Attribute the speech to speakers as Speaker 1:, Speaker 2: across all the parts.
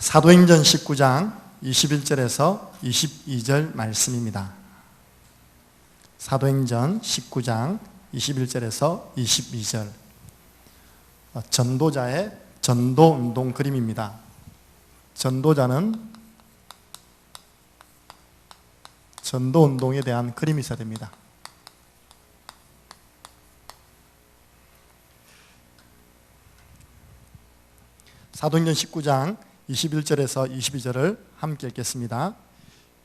Speaker 1: 사도행전 19장 21절에서 22절 말씀입니다. 사도행전 19장 21절에서 22절 전도자의 전도운동 그림입니다. 전도자는 전도운동에 대한 그림이 있어야 됩니다. 사도행전 19장 21절에서 22절을 함께 읽겠습니다.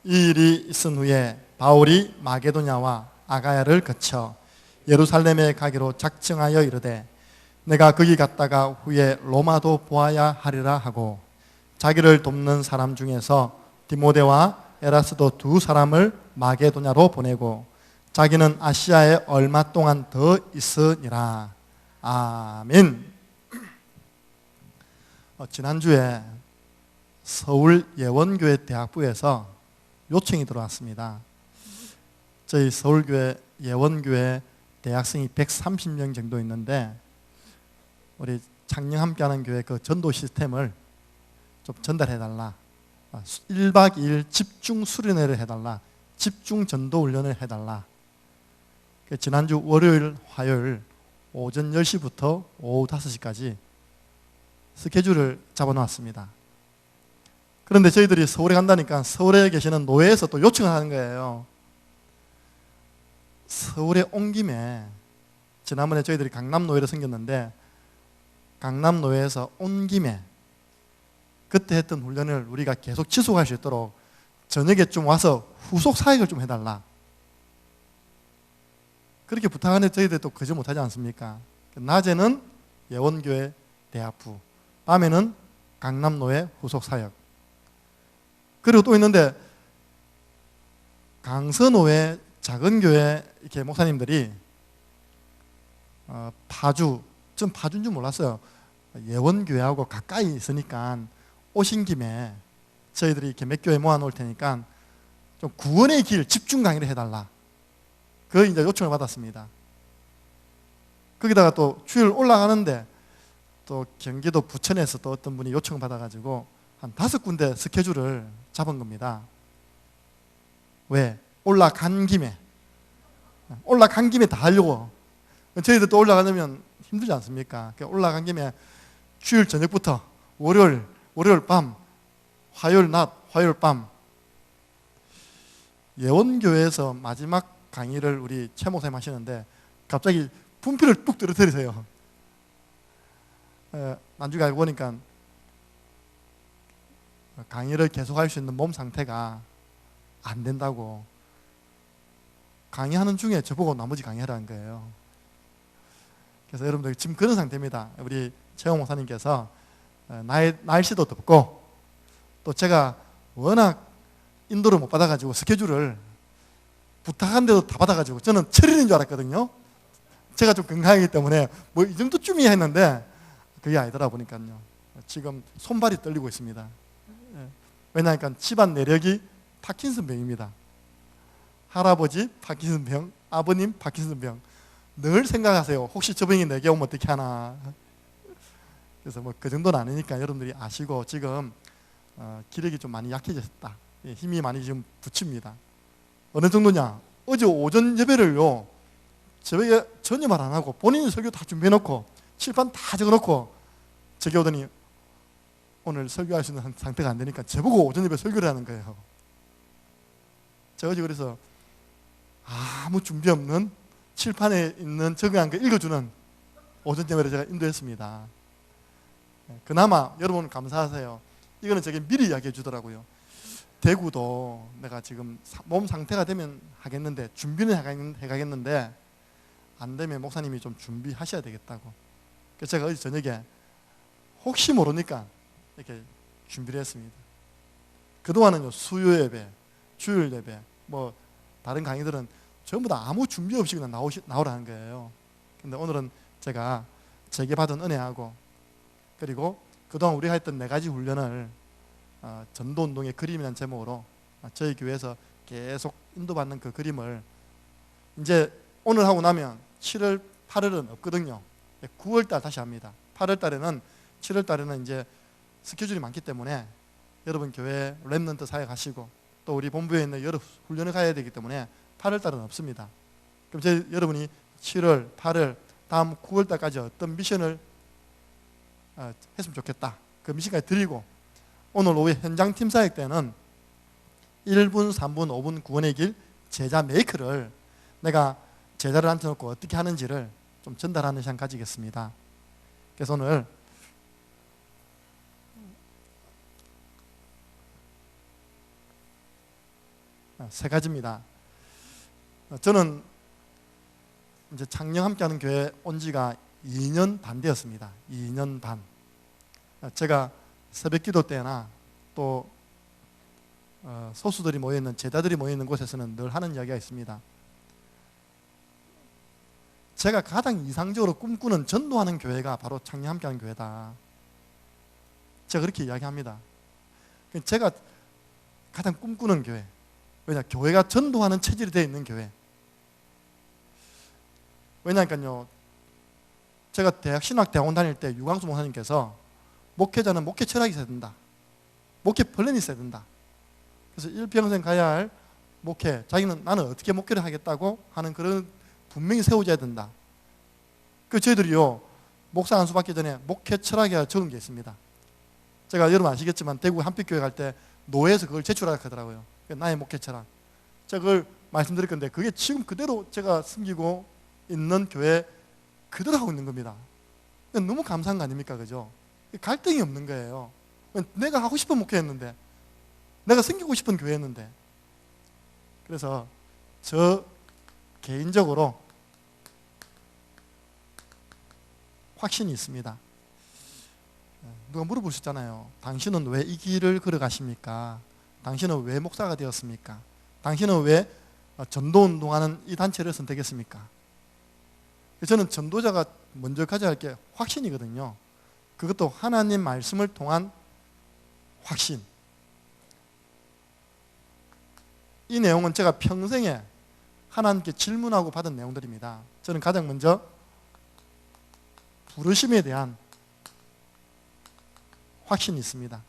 Speaker 1: 이 일이 있은 후에 바울이 마게도냐와 아가야를 거쳐 예루살렘에 가기로 작정하여 이르되 내가 거기 갔다가 후에 로마도 보아야 하리라 하고 자기를 돕는 사람 중에서 디모데와 에라스도 두 사람을 마게도냐로 보내고 자기는 아시아에 얼마 동안 더 있으니라. 아멘. 지난주에 서울 예원교회 대학부에서 요청이 들어왔습니다. 저희 서울교회 예원교회 대학생이 130명 정도 있는데 우리 창녕 함께하는 교회 그 전도 시스템을 좀 전달해달라. 1박 2일 집중 수련회를 해달라. 집중 전도 훈련을 해달라. 지난주 월요일, 화요일 오전 10시부터 오후 5시까지 스케줄을 잡아놓았습니다. 그런데 저희들이 서울에 간다니까 서울에 계시는 노회에서 또 요청을 하는 거예요. 서울에 온 김에 지난번에 저희들이 강남노회를 생겼는데 강남노회에서 온 김에 그때 했던 훈련을 우리가 계속 지속할 수 있도록 저녁에 좀 와서 후속 사역을 좀 해달라. 그렇게 부탁하는데 저희들이 또 거절 못하지 않습니까? 낮에는 예원교회 대학부, 밤에는 강남노회 후속 사역. 그리고 또 있는데 강서노회 작은 교회 이렇게 목사님들이 파주, 전 파주인 줄 몰랐어요. 예원교회하고 가까이 있으니까 오신 김에 저희들이 이렇게 몇 교회 모아놓을 테니까 좀 구원의 길 집중 강의를 해달라. 그 이제 요청을 받았습니다. 거기다가 또 주일 올라가는데 또 경기도 부천에서 또 어떤 분이 요청을 받아가지고 한 5군데 스케줄을 잡은 겁니다. 왜? 올라간 김에 다 하려고. 저희들 또 올라가려면 힘들지 않습니까? 올라간 김에 주일 저녁부터 월요일 밤, 화요일 낮, 화요일 밤 예원교회에서 마지막 강의를 우리 최 목사님 하시는데 갑자기 분필을 뚝 떨어뜨리세요. 나중에 알고 보니까 강의를 계속할 수 있는 몸 상태가 안 된다고 강의하는 중에 저보고 나머지 강의하라는 거예요. 그래서 여러분들 지금 그런 상태입니다. 우리 최홍 목사님께서 날씨도 덥고 또 제가 워낙 인도를 못 받아가지고 스케줄을 부탁한 데도 다 받아가지고 저는 철인인 줄 알았거든요. 제가 좀 건강하기 때문에 뭐 이 정도쯤이야 했는데 그게 아니더라 보니까요. 지금 손발이 떨리고 있습니다. 왜냐하니까 집안 내력이 파킨슨병입니다. 할아버지 파킨슨병, 아버님 파킨슨병. 늘 생각하세요. 혹시 저 병이 내게 오면 어떻게 하나. 그래서 뭐 그 정도는 아니니까 여러분들이 아시고 지금 기력이 좀 많이 약해졌다. 힘이 많이 지금 붙입니다. 어느 정도냐? 어제 오전 예배를요. 저녁에 전혀 말 안 하고 본인이 설교 다 준비해놓고 칠판 다 적어놓고 저기 오더니 오늘 설교할 수 있는 상태가 안 되니까 저보고 오전 예배 설교를 하는 거예요. 제가 어제 그래서 아무 준비 없는 칠판에 있는 적용한 거 읽어주는 오전 예배를 제가 인도했습니다. 그나마 여러분 감사하세요. 이거는 제게 미리 이야기해 주더라고요. 대구도 내가 지금 몸 상태가 되면 하겠는데 준비는 해가겠는데 안 되면 목사님이 좀 준비하셔야 되겠다고. 그래서 제가 어제 저녁에 혹시 모르니까 이렇게 준비를 했습니다. 그동안은요 수요 예배, 주일 예배, 뭐 다른 강의들은 전부 다 아무 준비 없이 그냥 나오라는 거예요. 근데 오늘은 제가 제게 받은 은혜하고 그리고 그동안 우리가 했던 4가지 훈련을 전도운동의 그림이라는 제목으로 저희 교회에서 계속 인도받는 그 그림을 이제 오늘 하고 나면 7월, 8월은 없거든요. 9월달 다시 합니다. 8월달에는 7월달에는 이제 스케줄이 많기 때문에 여러분 교회 렘넌트 사역하시고 또 우리 본부에 있는 여러 훈련을 가야 되기 때문에 8월 달은 없습니다. 그럼 여러분이 7월, 8월, 다음 9월 달까지 어떤 미션을 했으면 좋겠다. 그 미션까지 드리고 오늘 오후 현장 팀 사역 때는 1분, 3분, 5분 구원의 길 제자 메이크를 내가 제자를 앉혀놓고 어떻게 하는지를 좀 전달하는 시간 가지겠습니다. 그래서 오늘 세 가지입니다. 저는 이제 창녕 함께하는 교회 온 지가 2년 반 되었습니다. 2년 반. 제가 새벽 기도 때나 또 소수들이 모여있는 제자들이 모여있는 곳에서는 늘 하는 이야기가 있습니다. 제가 가장 이상적으로 꿈꾸는 전도하는 교회가 바로 창녕 함께하는 교회다. 제가 그렇게 이야기합니다. 제가 가장 꿈꾸는 교회. 왜냐? 교회가 전도하는 체질이 되어 있는 교회. 왜냐니까요, 제가 대학 신학대학원 다닐 때 유광수 목사님께서 목회자는 목회 철학이 있어야 된다. 목회 플랜이 있어야 된다. 그래서 일평생 가야 할 목회, 자기는 나는 어떻게 목회를 하겠다고 하는 그런 분명히 세워져야 된다. 저희들이요, 목사 안수 받기 전에 목회 철학이라 적은 게 있습니다. 제가 여러분 아시겠지만 대구 한빛교회 갈 때 노회에서 그걸 제출하라 하더라고요. 나의 목회 철학. 제가 그걸 말씀드릴 건데 그게 지금 그대로 제가 숨기고 있는 교회 그대로 하고 있는 겁니다. 너무 감사한 거 아닙니까? 그죠? 갈등이 없는 거예요. 내가 하고 싶은 목회였는데, 내가 섬기고 싶은 교회였는데. 그래서 저 개인적으로 확신이 있습니다. 누가 물어보셨잖아요. 당신은 왜 이 길을 걸어가십니까? 당신은 왜 목사가 되었습니까? 당신은 왜 전도운동하는 이 단체를 선택했습니까? 저는 전도자가 먼저 가져야 할 게 확신이거든요. 그것도 하나님 말씀을 통한 확신. 이 내용은 제가 평생에 하나님께 질문하고 받은 내용들입니다. 저는 가장 먼저 부르심에 대한 확신이 있습니다.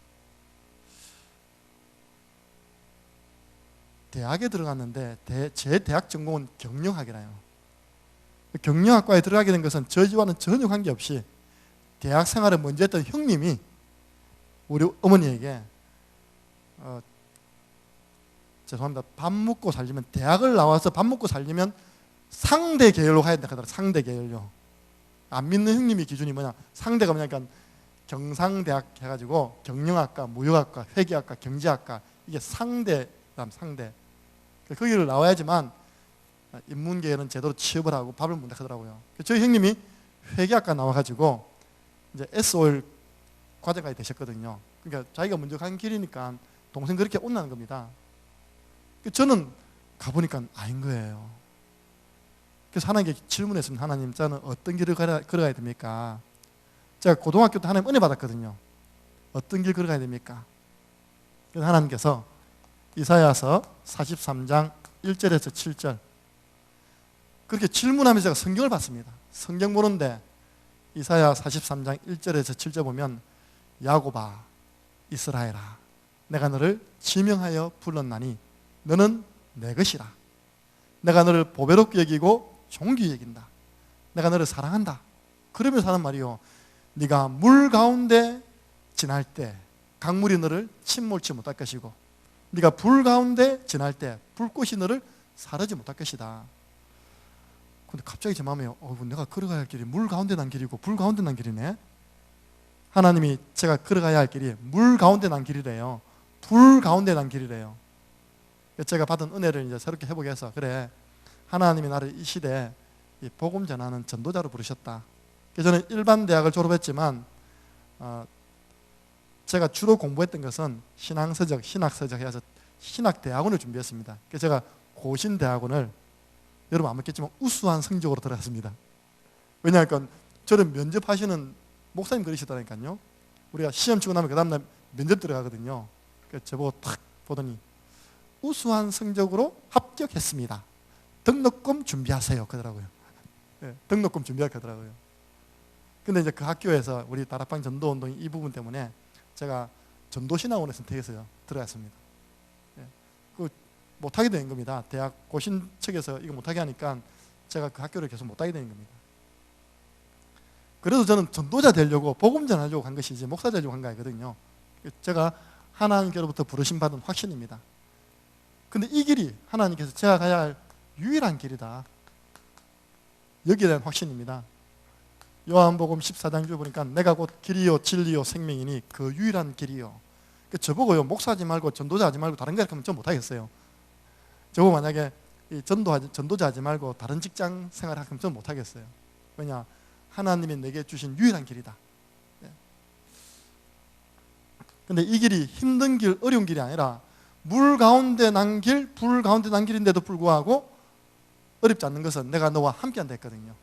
Speaker 1: 대학에 들어갔는데 제 대학 전공은 경영학이라요. 경영학과에 들어가게 된 것은 저희와는 전혀 관계없이 대학 생활을 먼저 했던 형님이 우리 어머니에게 죄송합니다. 밥 먹고 살려면 대학을 나와서 밥 먹고 살려면 상대 계열로 가야 된다 하더라고요. 상대 계열로. 안 믿는 형님이 기준이 뭐냐? 상대가 뭐냐니까 경상대학 해가지고 경영학과, 무역학과, 회계학과, 경제학과 이게 상대란 상대. 거기를 나와야지만 인문계에는 제대로 취업을 하고 밥을 먹는다 하더라고요. 저희 형님이 회계학과 나와가지고 이제 SOL 과정까지 되셨거든요. 그러니까 자기가 먼저 간 길이니까 동생 그렇게 온다는 겁니다. 저는 가보니까 아닌 거예요. 그래서 하나님께 질문했습니다. 하나님, 저는 어떤 길을 걸어가야 됩니까? 제가 고등학교 때 하나님 은혜 받았거든요. 어떤 길 걸어가야 됩니까? 그래서 하나님께서 이사야서 43장 1절에서 7절 그렇게 질문하면서 제가 성경을 봤습니다. 성경 보는데 이사야 43장 1절에서 7절 보면 야곱아 이스라엘아 내가 너를 지명하여 불렀나니 너는 내 것이라. 내가 너를 보배롭게 여기고 존귀히 여긴다. 내가 너를 사랑한다. 그러면서 하는 말이요. 네가 물 가운데 지날 때 강물이 너를 침몰치 못할 것이고 네가 불 가운데 지날 때 불꽃이 너를 사르지 못할 것이다. 근데 갑자기 제 마음에 내가 걸어가야 할 길이 물 가운데 난 길이고 불 가운데 난 길이네. 하나님이 제가 걸어가야 할 길이 물 가운데 난 길이래요. 불 가운데 난 길이래요. 제가 받은 은혜를 이제 새롭게 회복해서 그래 하나님이 나를 이 시대에 이 복음 전하는 전도자로 부르셨다. 그래서 저는 일반 대학을 졸업했지만 제가 주로 공부했던 것은 신앙서적, 신학서적 해서 신학대학원을 준비했습니다. 그래서 제가 고신대학원을 여러분 안 믿겠지만 우수한 성적으로 들어갔습니다. 왜냐하면 저를 면접하시는 목사님 그러시더라니까요. 우리가 시험 치고 나면 그 다음날 면접 들어가거든요. 그래서 저보고 탁 보더니 우수한 성적으로 합격했습니다. 등록금 준비하세요. 그러더라고요. 네, 등록금 준비할 거더라고요. 근데 이제 그 학교에서 우리 다락방 전도운동 이 부분 때문에 제가 전도신학원에 선택해서 들어갔습니다. 예. 그 못하게 된 겁니다. 대학 고신 측에서 이거 못하게 하니까 제가 그 학교를 계속 못하게 된 겁니다. 그래도 저는 전도자 되려고 복음 전하려고 간 것이지 목사 되려고 한 거 아니거든요. 제가 하나님께로부터 부르심 받은 확신입니다. 근데 이 길이 하나님께서 제가 가야 할 유일한 길이다. 여기에 대한 확신입니다. 요한복음 14장 줄 보니까 내가 곧 길이요 진리요 생명이니 그 유일한 길이요. 저보고요 목사하지 말고 전도자하지 말고 다른 거 하면 전 못하겠어요. 저보고 만약에 전도자하지 말고 다른 직장 생활하면 전 못하겠어요. 왜냐? 하나님이 내게 주신 유일한 길이다. 근데 이 길이 힘든 길, 어려운 길이 아니라 물 가운데 난 길, 불 가운데 난 길인데도 불구하고 어렵지 않는 것은 내가 너와 함께한다 했거든요.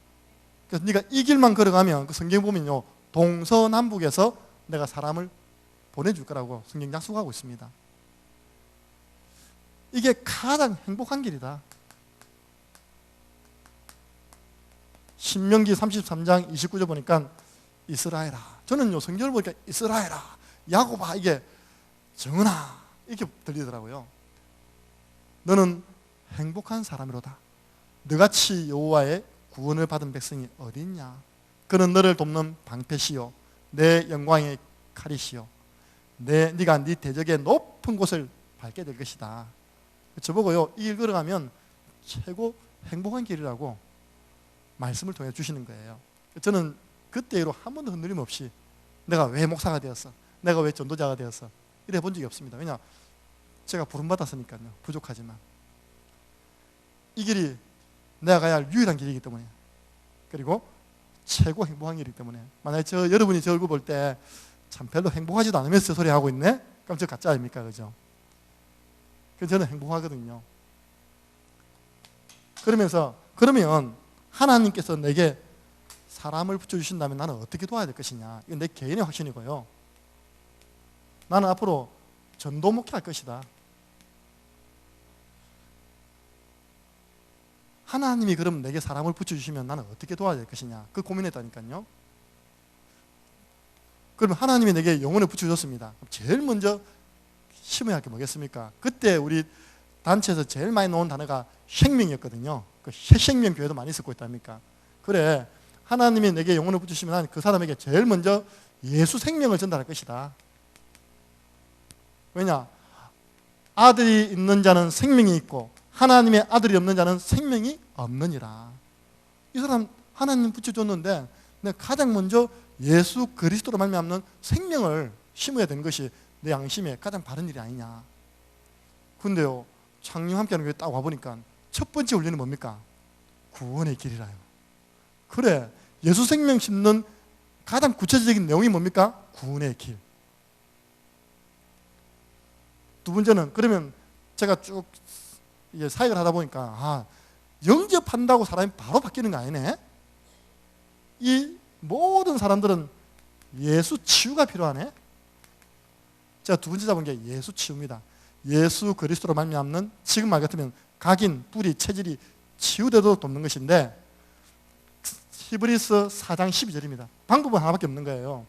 Speaker 1: 그래서 네가 이 길만 걸어가면 그 성경 보면요 동서남북에서 내가 사람을 보내줄 거라고 성경 약속하고 있습니다. 이게 가장 행복한 길이다. 신명기 33장 29절 보니까 이스라엘아, 저는요 성경을 보니까 이스라엘아, 야곱아, 이게 정은아 이렇게 들리더라고요. 너는 행복한 사람이로다. 너같이 여호와의 구원을 받은 백성이 어디 있냐. 그는 너를 돕는 방패시요 내 영광의 칼이시요 네가 네 대적의 높은 곳을 밟게 될 것이다. 저보고요 이 길 걸어가면 최고 행복한 길이라고 말씀을 통해 주시는 거예요. 저는 그때로 한 번도 흔들림 없이 내가 왜 목사가 되었어, 내가 왜 전도자가 되었어 이래 본 적이 없습니다. 왜냐? 제가 부름받았으니까요. 부족하지만 이 길이 내가 가야 할 유일한 길이기 때문에, 그리고 최고 행복한 길이기 때문에, 만약에 여러분이 저 얼굴 볼 때 참 별로 행복하지도 않으면서 소리 하고 있네? 그럼 저 가짜 아닙니까? 그죠? 그래서 저는 행복하거든요. 그러면 하나님께서 내게 사람을 붙여주신다면 나는 어떻게 도와야 될 것이냐. 이건 내 개인의 확신이고요. 나는 앞으로 전도 목회할 것이다. 하나님이 그럼 내게 사람을 붙여주시면 나는 어떻게 도와야 될 것이냐. 그 고민했다니까요. 그러면 하나님이 내게 영혼을 붙여줬습니다. 제일 먼저 심어야 할 게 뭐겠습니까? 그때 우리 단체에서 제일 많이 나온 단어가 생명이었거든요. 그 새생명 교회도 많이 쓰고 있답니까? 그래, 하나님이 내게 영혼을 붙이시면 나는 그 사람에게 제일 먼저 예수 생명을 전달할 것이다. 왜냐? 아들이 있는 자는 생명이 있고 하나님의 아들이 없는 자는 생명이 없느니라. 이 사람 하나님 붙여줬는데 내가 가장 먼저 예수 그리스도로 말미암는 생명을 심어야 되는 것이 내 양심에 가장 바른 일이 아니냐. 근데요 창림 함께하는 교회 딱 와보니까 첫 번째 훈련이 뭡니까? 구원의 길이라요. 그래, 예수 생명 심는 가장 구체적인 내용이 뭡니까? 구원의 길. 두 번째는, 그러면 제가 쭉 사역을 하다 보니까 영접한다고 사람이 바로 바뀌는 거 아니네. 이 모든 사람들은 예수 치유가 필요하네. 제가 두 번째 잡은 게 예수 치유입니다. 예수 그리스도로 말미암는, 지금 말 같으면 각인, 뿌리, 체질이 치유되도록 돕는 것인데, 히브리서 4장 12절입니다. 방법은 하나밖에 없는 거예요.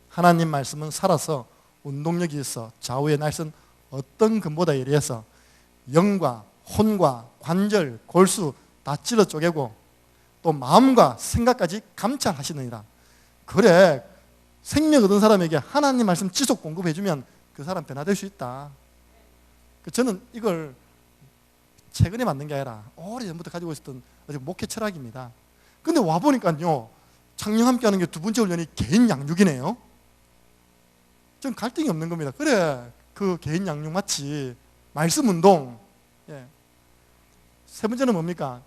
Speaker 1: 하나님 말씀은 살아서 운동력이 있어 좌우의 날선 어떤 금보다 예리해서 영과 혼과 관절, 골수 다 찔러 쪼개고 또 마음과 생각까지 감찰하시느니라. 그래, 생명 얻은 사람에게 하나님 말씀 지속 공급해주면 그 사람 변화될 수 있다. 저는 이걸 최근에 만든 게 아니라 오래전부터 가지고 있었던 목회 철학입니다. 근데 와보니까요 창녕 함께 하는 게 두 번째 훈련이 개인 양육이네요. 좀 갈등이 없는 겁니다. 그래, 그 개인 양육 맞지. 말씀 운동. 예. 세 번째는 뭡니까?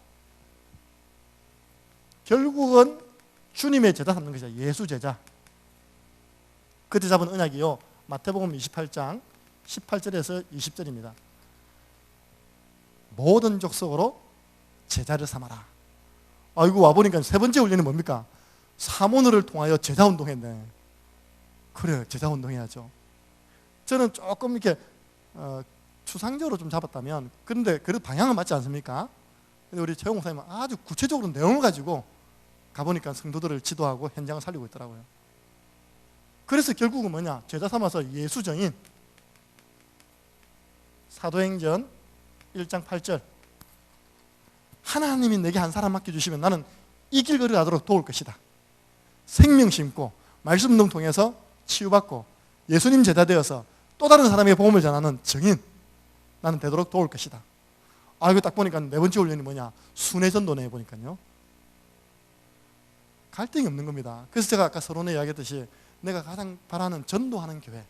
Speaker 1: 결국은 주님의 제자 삼는 것이죠. 예수 제자. 그때 잡은 언약이요 마태복음 28장 18절에서 20절입니다. 모든 족속으로 제자를 삼아라. 이거 와보니까 세 번째 훈련이 뭡니까? 사모너를 통하여 제자 운동했네. 그래요, 제자 운동해야죠. 저는 조금 이렇게 추상적으로 좀 잡았다면, 그런데 그래도 방향은 맞지 않습니까? 근데 우리 최영 목사님은 아주 구체적으로 내용을 가지고 가보니까 성도들을 지도하고 현장을 살리고 있더라고요. 그래서 결국은 뭐냐? 제자 삼아서 예수정인. 사도행전 1장 8절. 하나님이 내게 한 사람 맡겨주시면 나는 이 길거리를 가도록 도울 것이다. 생명 심고 말씀 운동 통해서 치유받고 예수님 제자 되어서 또 다른 사람에게 복음을 전하는 정인. 나는 되도록 도울 것이다. 아, 이거 딱 보니까 네 번째 훈련이 뭐냐? 순회전도네 보니까요. 갈등이 없는 겁니다. 그래서 제가 아까 서론에 이야기했듯이 내가 가장 바라는 전도하는 교회,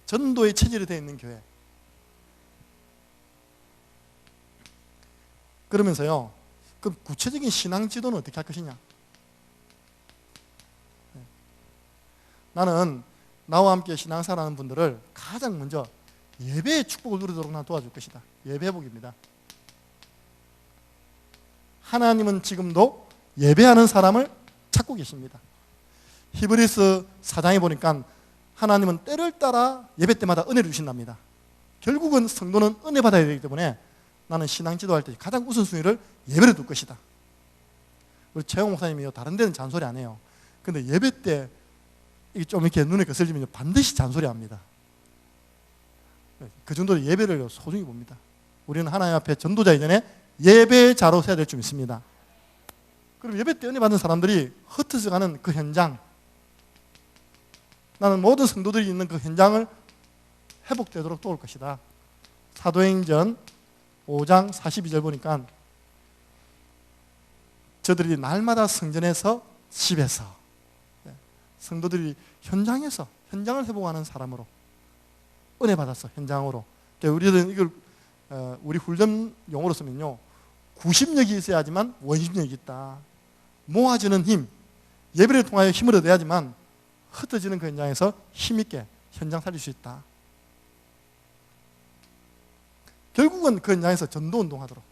Speaker 1: 전도의 체질이 되어 있는 교회. 그러면서요, 그럼 구체적인 신앙 지도는 어떻게 할 것이냐? 나는 나와 함께 신앙생활하는 분들을 가장 먼저 예배의 축복을 누리도록 난 도와줄 것이다. 예배 회복입니다. 하나님은 지금도 예배하는 사람을 찾고 계십니다. 히브리서 4장에 보니까 하나님은 때를 따라 예배 때마다 은혜를 주신답니다. 결국은 성도는 은혜 받아야 되기 때문에 나는 신앙 지도할 때 가장 우선순위를 예배를 둘 것이다. 우리 최영 목사님이요, 다른 데는 잔소리 안 해요. 근데 예배 때 이게 좀 이렇게 눈에 거슬리면 반드시 잔소리 합니다. 그 정도로 예배를 소중히 봅니다. 우리는 하나님 앞에 전도자 이전에 예배자로 서야 될 줄 믿습니다. 그럼 예배 때 은혜 받는 사람들이 흩어져 가는 그 현장, 나는 모든 성도들이 있는 그 현장을 회복되도록 도울 것이다. 사도행전 5장 42절 보니까 저들이 날마다 성전에서 집에서 성도들이 현장에서 현장을 회복하는 사람으로 은혜 받았어. 현장으로. 우리는 이걸 우리 훈련 용어로 쓰면요, 구심력이 있어야지만 원심력이 있다. 모아지는 힘, 예배를 통하여 힘을 얻어야지만 흩어지는 그 현장에서 힘있게 현장 살릴 수 있다. 결국은 그 현장에서 전도운동하도록.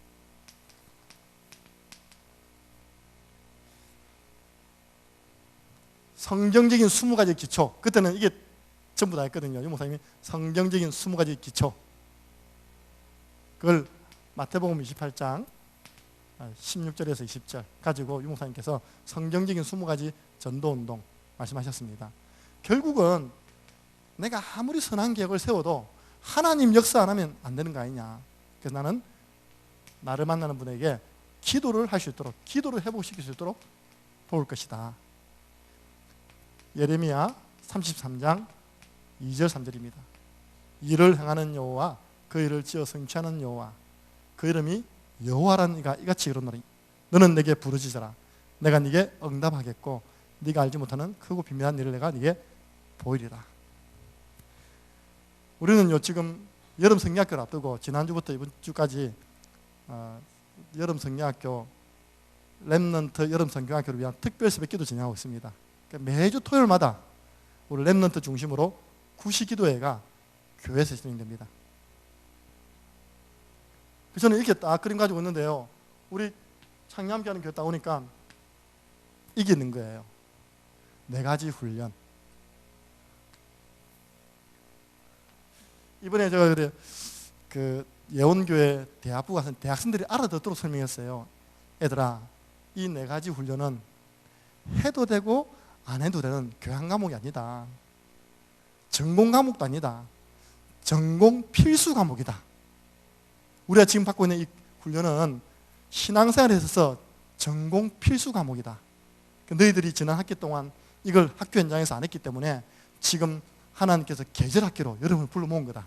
Speaker 1: 성경적인 20가지 기초. 그때는 이게 전부 다 했거든요. 유 목사님이 성경적인 20가지 기초. 그걸 마태복음 28장 16절에서 20절 가지고 유 목사님께서 성경적인 20가지 전도운동 말씀하셨습니다. 결국은 내가 아무리 선한 계획을 세워도 하나님 역사 안 하면 안 되는 거 아니냐. 그래서 나는 나를 만나는 분에게 기도를 할 수 있도록, 기도를 회복시킬 수 있도록 도울 것이다. 예레미야 33장 2절 3절입니다. 일을 행하는 여호와 그 일을 지어 성취하는 여호와 그 이름이 여호와라는 이가 이같이 이르노니 너는 내게 부르짖어라 내가 네게 응답하겠고 네가 알지 못하는 크고 비밀한 일을 내가 네게 보이리라. 우리는요 지금 여름 성리학교를 앞두고 지난주부터 이번 주까지 여름 성리학교 렘넌트 여름 성경학교를 위한 특별 새벽기도 진행하고 있습니다. 매주 토요일마다 우리 렘넌트 중심으로 구시기도회가 교회에서 진행됩니다. 저는 이렇게 딱 그림 가지고 있는데요, 우리 창녀함께하는 교회 딱 오니까 이게 있는 거예요. 4가지 훈련. 이번에 제가 그 예원교회 대학부 가서 대학생들이 알아듣도록 설명했어요. 애들아, 이 4가지 훈련은 해도 되고 안 해도 되는 교양 과목이 아니다. 전공 과목도 아니다. 전공 필수 과목이다. 우리가 지금 받고 있는 이 훈련은 신앙생활에 있어서 전공 필수 과목이다. 너희들이 지난 학기 동안 이걸 학교 현장에서 안 했기 때문에 지금 하나님께서 계절학기로 여러분을 불러 모은 거다.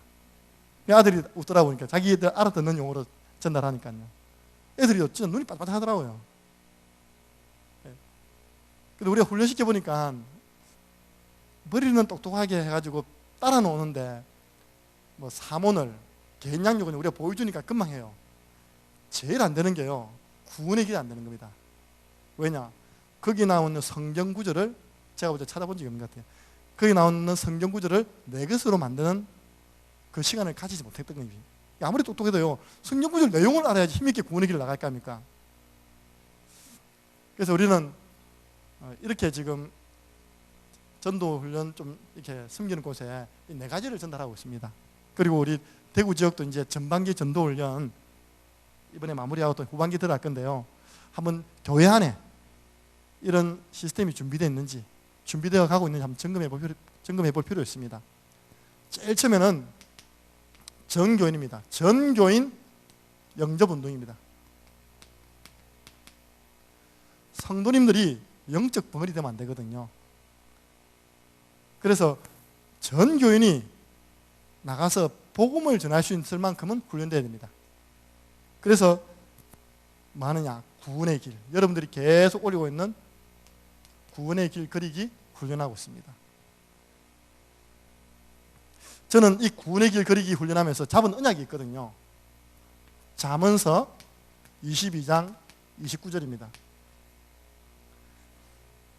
Speaker 1: 아들이 웃더라 보니까 자기들 알아듣는 용어로 전달하니까요. 애들이 진짜 눈이 반짝하더라고요. 근데 우리가 훈련시켜 보니까 머리는 똑똑하게 해가지고 따라 놓는데 뭐 사문을 개인 양육은 우리가 보여주니까 금방 해요. 제일 안 되는 게요, 구원의 길이 안 되는 겁니다. 왜냐? 거기 나오는 성경 구절을 제가 어제 찾아본 적이 없는 것 같아요. 거기 나오는 성경 구절을 내 것으로 만드는 그 시간을 가지지 못했던 거지. 아무리 똑똑해도요, 성경 구절 내용을 알아야지 힘있게 구원의 길을 나갈 거 아닙니까? 그래서 우리는 이렇게 지금 전도 훈련 좀 이렇게 숨기는 곳에 이 4가지를 전달하고 있습니다. 그리고 우리 대구 지역도 이제 전반기 전도 훈련 이번에 마무리하고 또 후반기 들어갈 건데요. 한번 교회 안에 이런 시스템이 준비되어 있는지 준비되어 가고 있는지 한번 점검해 볼 필요 있습니다. 제일 처음에는 전교인입니다. 전교인 영접운동입니다. 성도님들이 영적 벙어리 되면 안 되거든요. 그래서 전교인이 나가서 복음을 전할 수 있을 만큼은 훈련되어야 됩니다. 그래서 뭐 하느냐? 구원의 길. 여러분들이 계속 올리고 있는 구원의 길 그리기 훈련하고 있습니다. 저는 이 구원의 길 그리기 훈련하면서 잡은 언약이 있거든요. 잠언서 22장 29절입니다.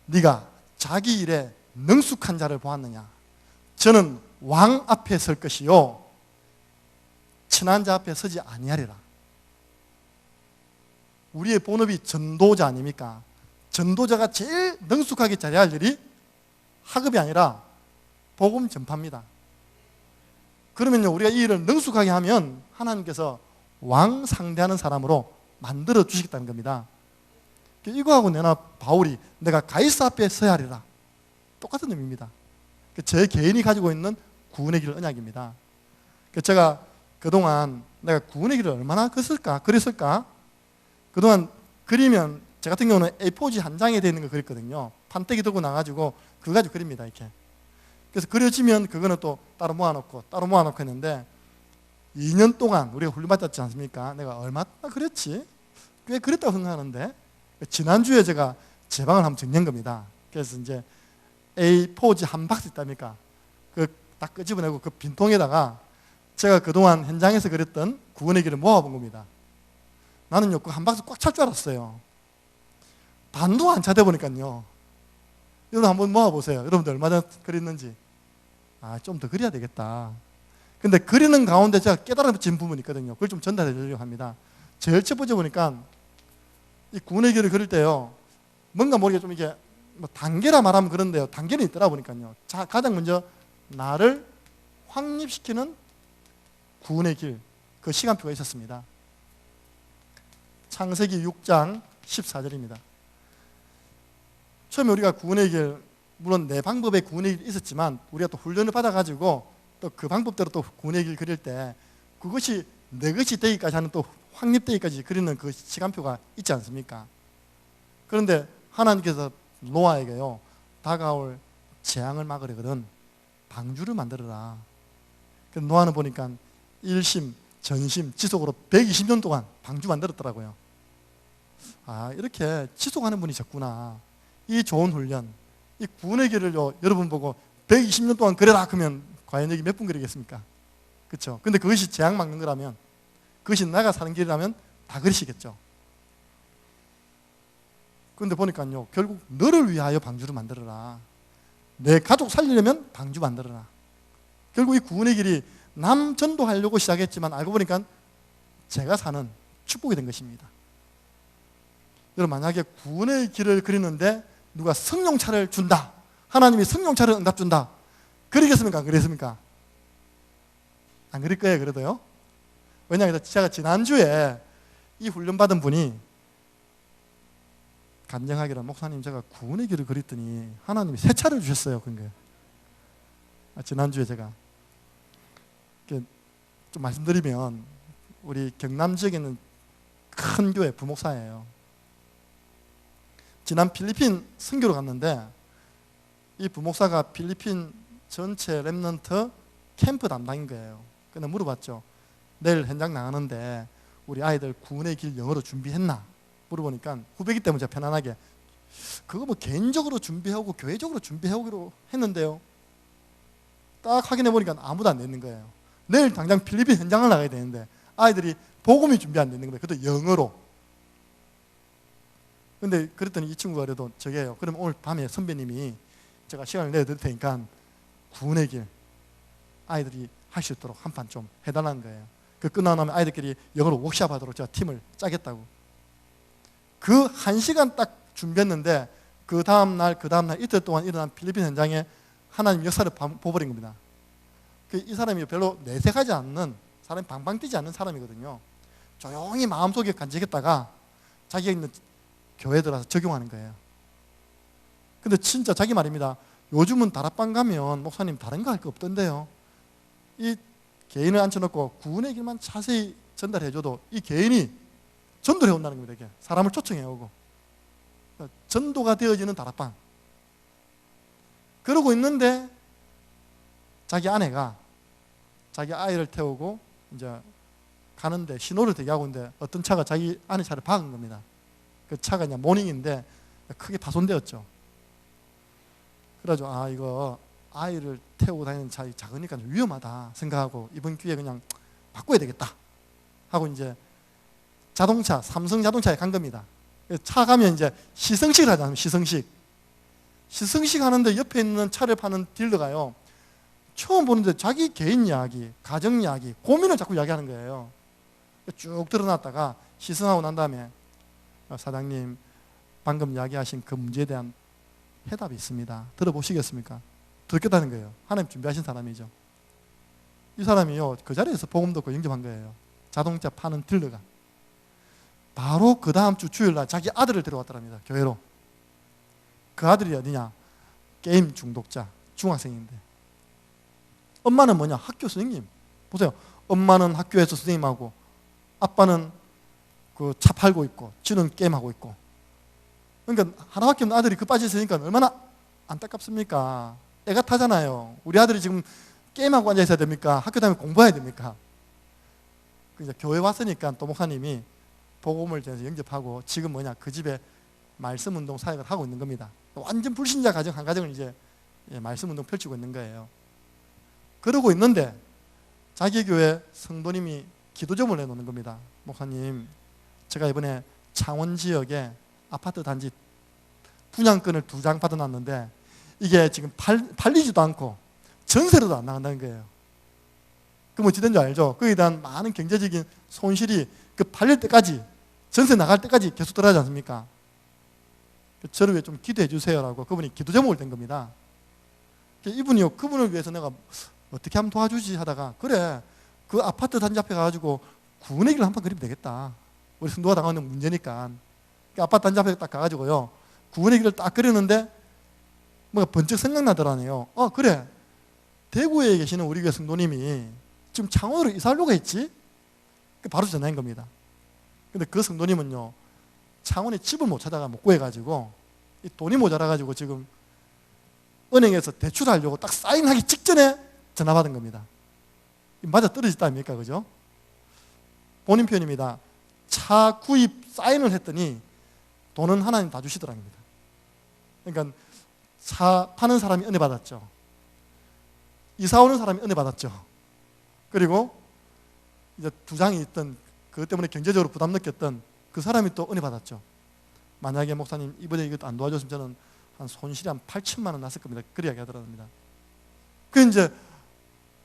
Speaker 1: 네가 자기 일에 능숙한 자를 보았느냐? 저는 왕 앞에 설 것이요 친한 자 앞에 서지 아니하리라. 우리의 본업이 전도자 아닙니까? 전도자가 제일 능숙하게 잘해야 할 일이 학업이 아니라 복음 전파입니다. 그러면요, 우리가 이 일을 능숙하게 하면 하나님께서 왕 상대하는 사람으로 만들어 주시겠다는 겁니다. 이거하고 내가 바울이 내가 가이사 앞에 서야 하리라, 똑같은 의미입니다. 제 개인이 가지고 있는 구원의 길 언약입니다. 제가 그동안 내가 구원의 길을 얼마나 그렸을까? 그동안 그리면 제 같은 경우는 A4지 한 장에 되어 있는 거 그렸거든요. 판때기 들고 나가지고 그거 가지고 그립니다. 이렇게. 그래서 그려지면 그거는 또 따로 모아놓고 했는데 2년 동안 우리가 훈련받았지 않습니까? 내가 얼마나 그렸지? 꽤 그랬다고 생각하는데 지난주에 제가 제 방을 한번 정리한 겁니다. 그래서 이제 A4지 한 박스 있답니까? 그 딱 끄집어내고 그 빈통에다가 제가 그동안 현장에서 그렸던 구원의 길을 모아본 겁니다. 나는요, 그 한 박스 꽉 찰 줄 알았어요. 반도 안 차다 보니까요. 여러분 한번 모아보세요. 여러분들 얼마나 그렸는지. 좀 더 그려야 되겠다. 근데 그리는 가운데 제가 깨달아진 부분이 있거든요. 그걸 좀 전달해 주려고 합니다. 제일 첫 번째 보니까 이 구원의 길을 그릴 때요, 뭔가 모르게 좀 이게 뭐 단계라 말하면 그런데요, 단계는 있더라 보니까요. 자, 가장 먼저 나를 확립시키는 구원의 길, 그 시간표가 있었습니다. 창세기 6장 14절입니다. 처음에 우리가 구원의 길, 물론 내 방법의 구원의 길이 있었지만 우리가 또 훈련을 받아가지고 또 그 방법대로 또 구원의 길 그릴 때 그것이 내 것이 되기까지 하는 또 확립되기까지 그리는 그 시간표가 있지 않습니까? 그런데 하나님께서 노아에게요, 다가올 재앙을 막으려거든 방주를 만들어라. 그래서 노아는 보니까 일심, 전심, 지속으로 120년 동안 방주 만들었더라고요. 이렇게 지속하는 분이 있었구나. 이 좋은 훈련, 이 구원의 길을요, 여러분 보고 120년 동안 그래라 그러면 과연 여기 몇 분 그리겠습니까? 그렇죠? 근데 그것이 재앙 막는 거라면, 그것이 내가 사는 길이라면 다 그리시겠죠. 그런데 보니까요, 결국 너를 위하여 방주를 만들어라. 내 가족 살리려면 방주 만들어라. 결국 이 구원의 길이 남 전도하려고 시작했지만 알고 보니까 제가 사는 축복이 된 것입니다. 여러분, 만약에 구원의 길을 그리는데 누가 성령차를 준다, 하나님이 성령차를 응답 준다, 그리겠습니까? 안 그랬습니까? 안 그릴 거예요. 그래도요. 왜냐하면 제가 지난주에 이 훈련받은 분이 간증하기로, 목사님 제가 구원의 길을 그렸더니 하나님이 새 차를 주셨어요. 그런 지난주에 제가 좀 말씀드리면, 우리 경남 지역에 있는 큰 교회 부목사예요. 지난 필리핀 선교로 갔는데 이 부목사가 필리핀 전체 렘넌트 캠프 담당인 거예요. 근데 물어봤죠. 내일 현장 나가는데 우리 아이들 구원의 길 영어로 준비했나? 물어보니까 후배기 때문에 제가 편안하게 그거 뭐 개인적으로 준비하고 교회적으로 준비하기로 했는데요. 딱 확인해 보니까 아무도 안 되는 거예요. 내일 당장 필리핀 현장을 나가야 되는데 아이들이 복음이 준비 안 되는 거예요. 그것도 영어로. 근데 그랬더니 이 친구가 그래도 저게요, 그럼 오늘 밤에 선배님이 제가 시간을 내드릴 테니까 구원의 길 아이들이 할 수 있도록 한 판 좀 해달라는 거예요. 그 끝나고 나면 아이들끼리 영어로 워크숍하도록 제가 팀을 짜겠다고. 그 1시간 딱 준비했는데 그 다음날 이틀 동안 일어난 필리핀 현장에 하나님 역사를 보버린 겁니다. 이 사람이 별로 내색하지 않는 사람이, 방방 뛰지 않는 사람이거든요. 조용히 마음속에 간직했다가 자기가 있는 교회 들어와서 적용하는 거예요. 근데 진짜 자기 말입니다. 요즘은 다락방 가면 목사님 다른 거 할 거 없던데요. 이 개인을 앉혀놓고 구원의 길만 자세히 전달해줘도 이 개인이 전도를 해온다는 겁니다. 이게 사람을 초청해오고 전도가 되어지는 다락방. 그러고 있는데 자기 아내가 자기 아이를 태우고 이제 가는데 신호를 대기하고 있는데 어떤 차가 자기 아내 차를 박은 겁니다. 그 차가 그냥 모닝인데 크게 파손되었죠. 그래가지고 이거 아이를 태우고 다니는 차 작으니까 좀 위험하다 생각하고 이번 기회에 그냥 바꿔야 되겠다 하고 이제 자동차, 삼성 자동차에 간 겁니다. 차 가면 이제 시승식을 하잖아요. 시승식 하는데 옆에 있는 차를 파는 딜러가요, 처음 보는데 자기 개인 이야기, 가정 이야기, 고민을 자꾸 이야기하는 거예요. 쭉 드러났다가 시승하고 난 다음에 사장님 방금 이야기하신 그 문제에 대한 해답이 있습니다. 들어보시겠습니까? 듣겠다는 거예요. 하나님 준비하신 사람이죠. 이 사람이요, 그 자리에서 복음 듣고 영접한 거예요. 자동차 파는 딜러가. 바로 그 다음 주 주일날 자기 아들을 데려왔더랍니다. 교회로. 그 아들이 어디냐? 게임 중독자, 중학생인데. 엄마는 뭐냐? 학교 선생님. 보세요. 엄마는 학교에서 선생님하고 아빠는 그 차 팔고 있고 지는 게임하고 있고. 그러니까 하나밖에 없는 아들이 그 빠져있으니까 얼마나 안타깝습니까? 애가 타잖아요. 우리 아들이 지금 게임하고 앉아 있어야 됩니까? 학교 다니면 공부해야 됩니까? 이제 교회 왔으니까 또 목사님이 복음을 전해서 영접하고 지금 뭐냐? 그 집에 말씀 운동 사역을 하고 있는 겁니다. 완전 불신자 가정 한 가정을 이제 말씀 운동 펼치고 있는 거예요. 그러고 있는데 자기 교회 성도님이 기도점을 내놓는 겁니다. 목사님, 제가 이번에 창원 지역에 아파트 단지 분양권을 2장 받아놨는데 이게 지금 팔리지도 않고 전세로도 안 나간다는 거예요. 그럼 어찌 된 줄 알죠? 거기에 대한 많은 경제적인 손실이 그 팔릴 때까지, 전세 나갈 때까지 계속 들어가지 않습니까? 저를 위해 좀 기도해 주세요라고 그분이 기도 제목을 댄 겁니다. 이분이요, 그분을 위해서 내가 어떻게 하면 도와주지 하다가, 그래, 그 아파트 단지 앞에 가가지고 구원의 길을 한판 그리면 되겠다. 우리 성도가 당하는 문제니까. 그 아파트 단지 앞에 딱 가가지고요, 구원의 길을 딱 그리는데 뭔가 번쩍 생각나더라네요. 그래, 대구에 계시는 우리 교회 성도님이 지금 창원으로 이사하려고 했지? 바로 전화한 겁니다. 근데 그 성도님은요, 창원에 집을 못 찾아가 못 구해가지고 돈이 모자라가지고 지금 은행에서 대출하려고 딱 사인하기 직전에 전화 받은 겁니다. 맞아 떨어졌다 아닙니까? 그죠? 본인 표현입니다. 차 구입 사인을 했더니 돈은 하나님 다 주시더라는 겁니다. 그러니까 차 파는 사람이 은혜 받았죠. 이사 오는 사람이 은혜 받았죠. 그리고 이제 2장이 있던 그것 때문에 경제적으로 부담 느꼈던 그 사람이 또 은혜 받았죠. 만약에 목사님 이번에 이것도 안 도와줬으면 저는 한 손실이 한 8천만 원 났을 겁니다. 그렇게 이야기하더랍니다. 그 이제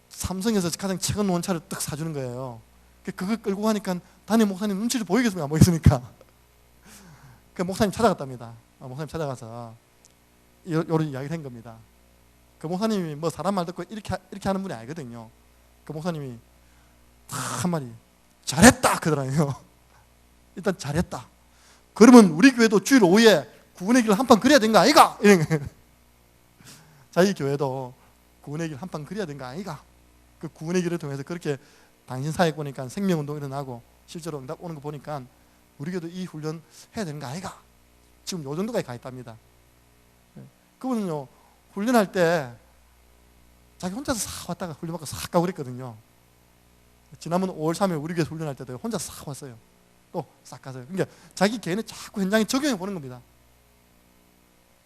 Speaker 1: 삼성에서 가장 최근 원차를 딱 사주는 거예요. 그걸 끌고 가니까 담임 목사님 눈치를 보이겠습니까? 안 보이겠습니까? 그 목사님 찾아갔답니다. 목사님 찾아가서 이런 이야기를 한 겁니다. 그 목사님이 뭐 사람 말 듣고 이렇게 하는 분이 아니거든요. 그 목사님이 한마디 잘했다 그러더라고요. 일단 잘했다. 그러면 우리 교회도 주일 오후에 구원의 길을 한판 그려야 되는 거 아이가? 이런 거예요. 자기 교회도 구원의 길 한판 그려야 되는 거 아이가? 그 구원의 길을 통해서 그렇게 당신 사역 보니까 생명운동 일어나고 실제로 응답 오는 거 보니까 우리 교회도 이 훈련 해야 되는 거 아이가? 지금 요 정도까지 가 있답니다. 그분은요, 훈련할 때 자기 혼자서 싹 왔다가 훈련받고 싹 가고 그랬거든요. 지난번 5월 3일 우리 교회 훈련할 때도 혼자 싹 왔어요. 또 싹 가서요. 그러니까 자기 개인을 자꾸 현장에 적용해 보는 겁니다.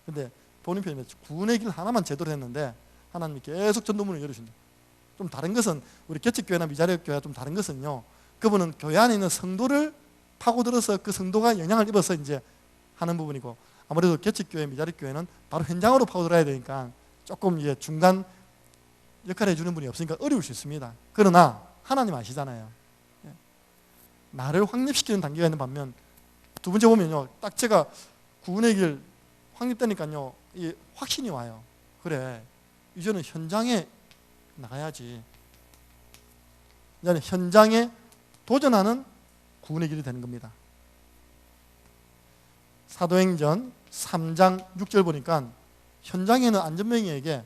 Speaker 1: 근데 본인 표현이 구원의 길 하나만 제대로 했는데 하나님이 계속 전도문을 열으신다. 좀 다른 것은 우리 개척교회나 미자력교회가 좀 다른 것은요, 그분은 교회 안에 있는 성도를 파고들어서 그 성도가 영향을 입어서 이제 하는 부분이고, 아무래도 개척교회, 미자력교회는 바로 현장으로 파고들어야 되니까 조금 이제 중간 역할을 해주는 분이 없으니까 어려울 수 있습니다. 그러나 하나님 아시잖아요. 나를 확립시키는 단계가 있는 반면 두 번째 보면요, 딱 제가 구원의 길 확립되니까요, 이 확신이 와요. 그래, 이제는 현장에 나가야지. 이제는 현장에 도전하는 구원의 길이 되는 겁니다. 사도행전 3장 6절 보니까 현장에는 안전병에게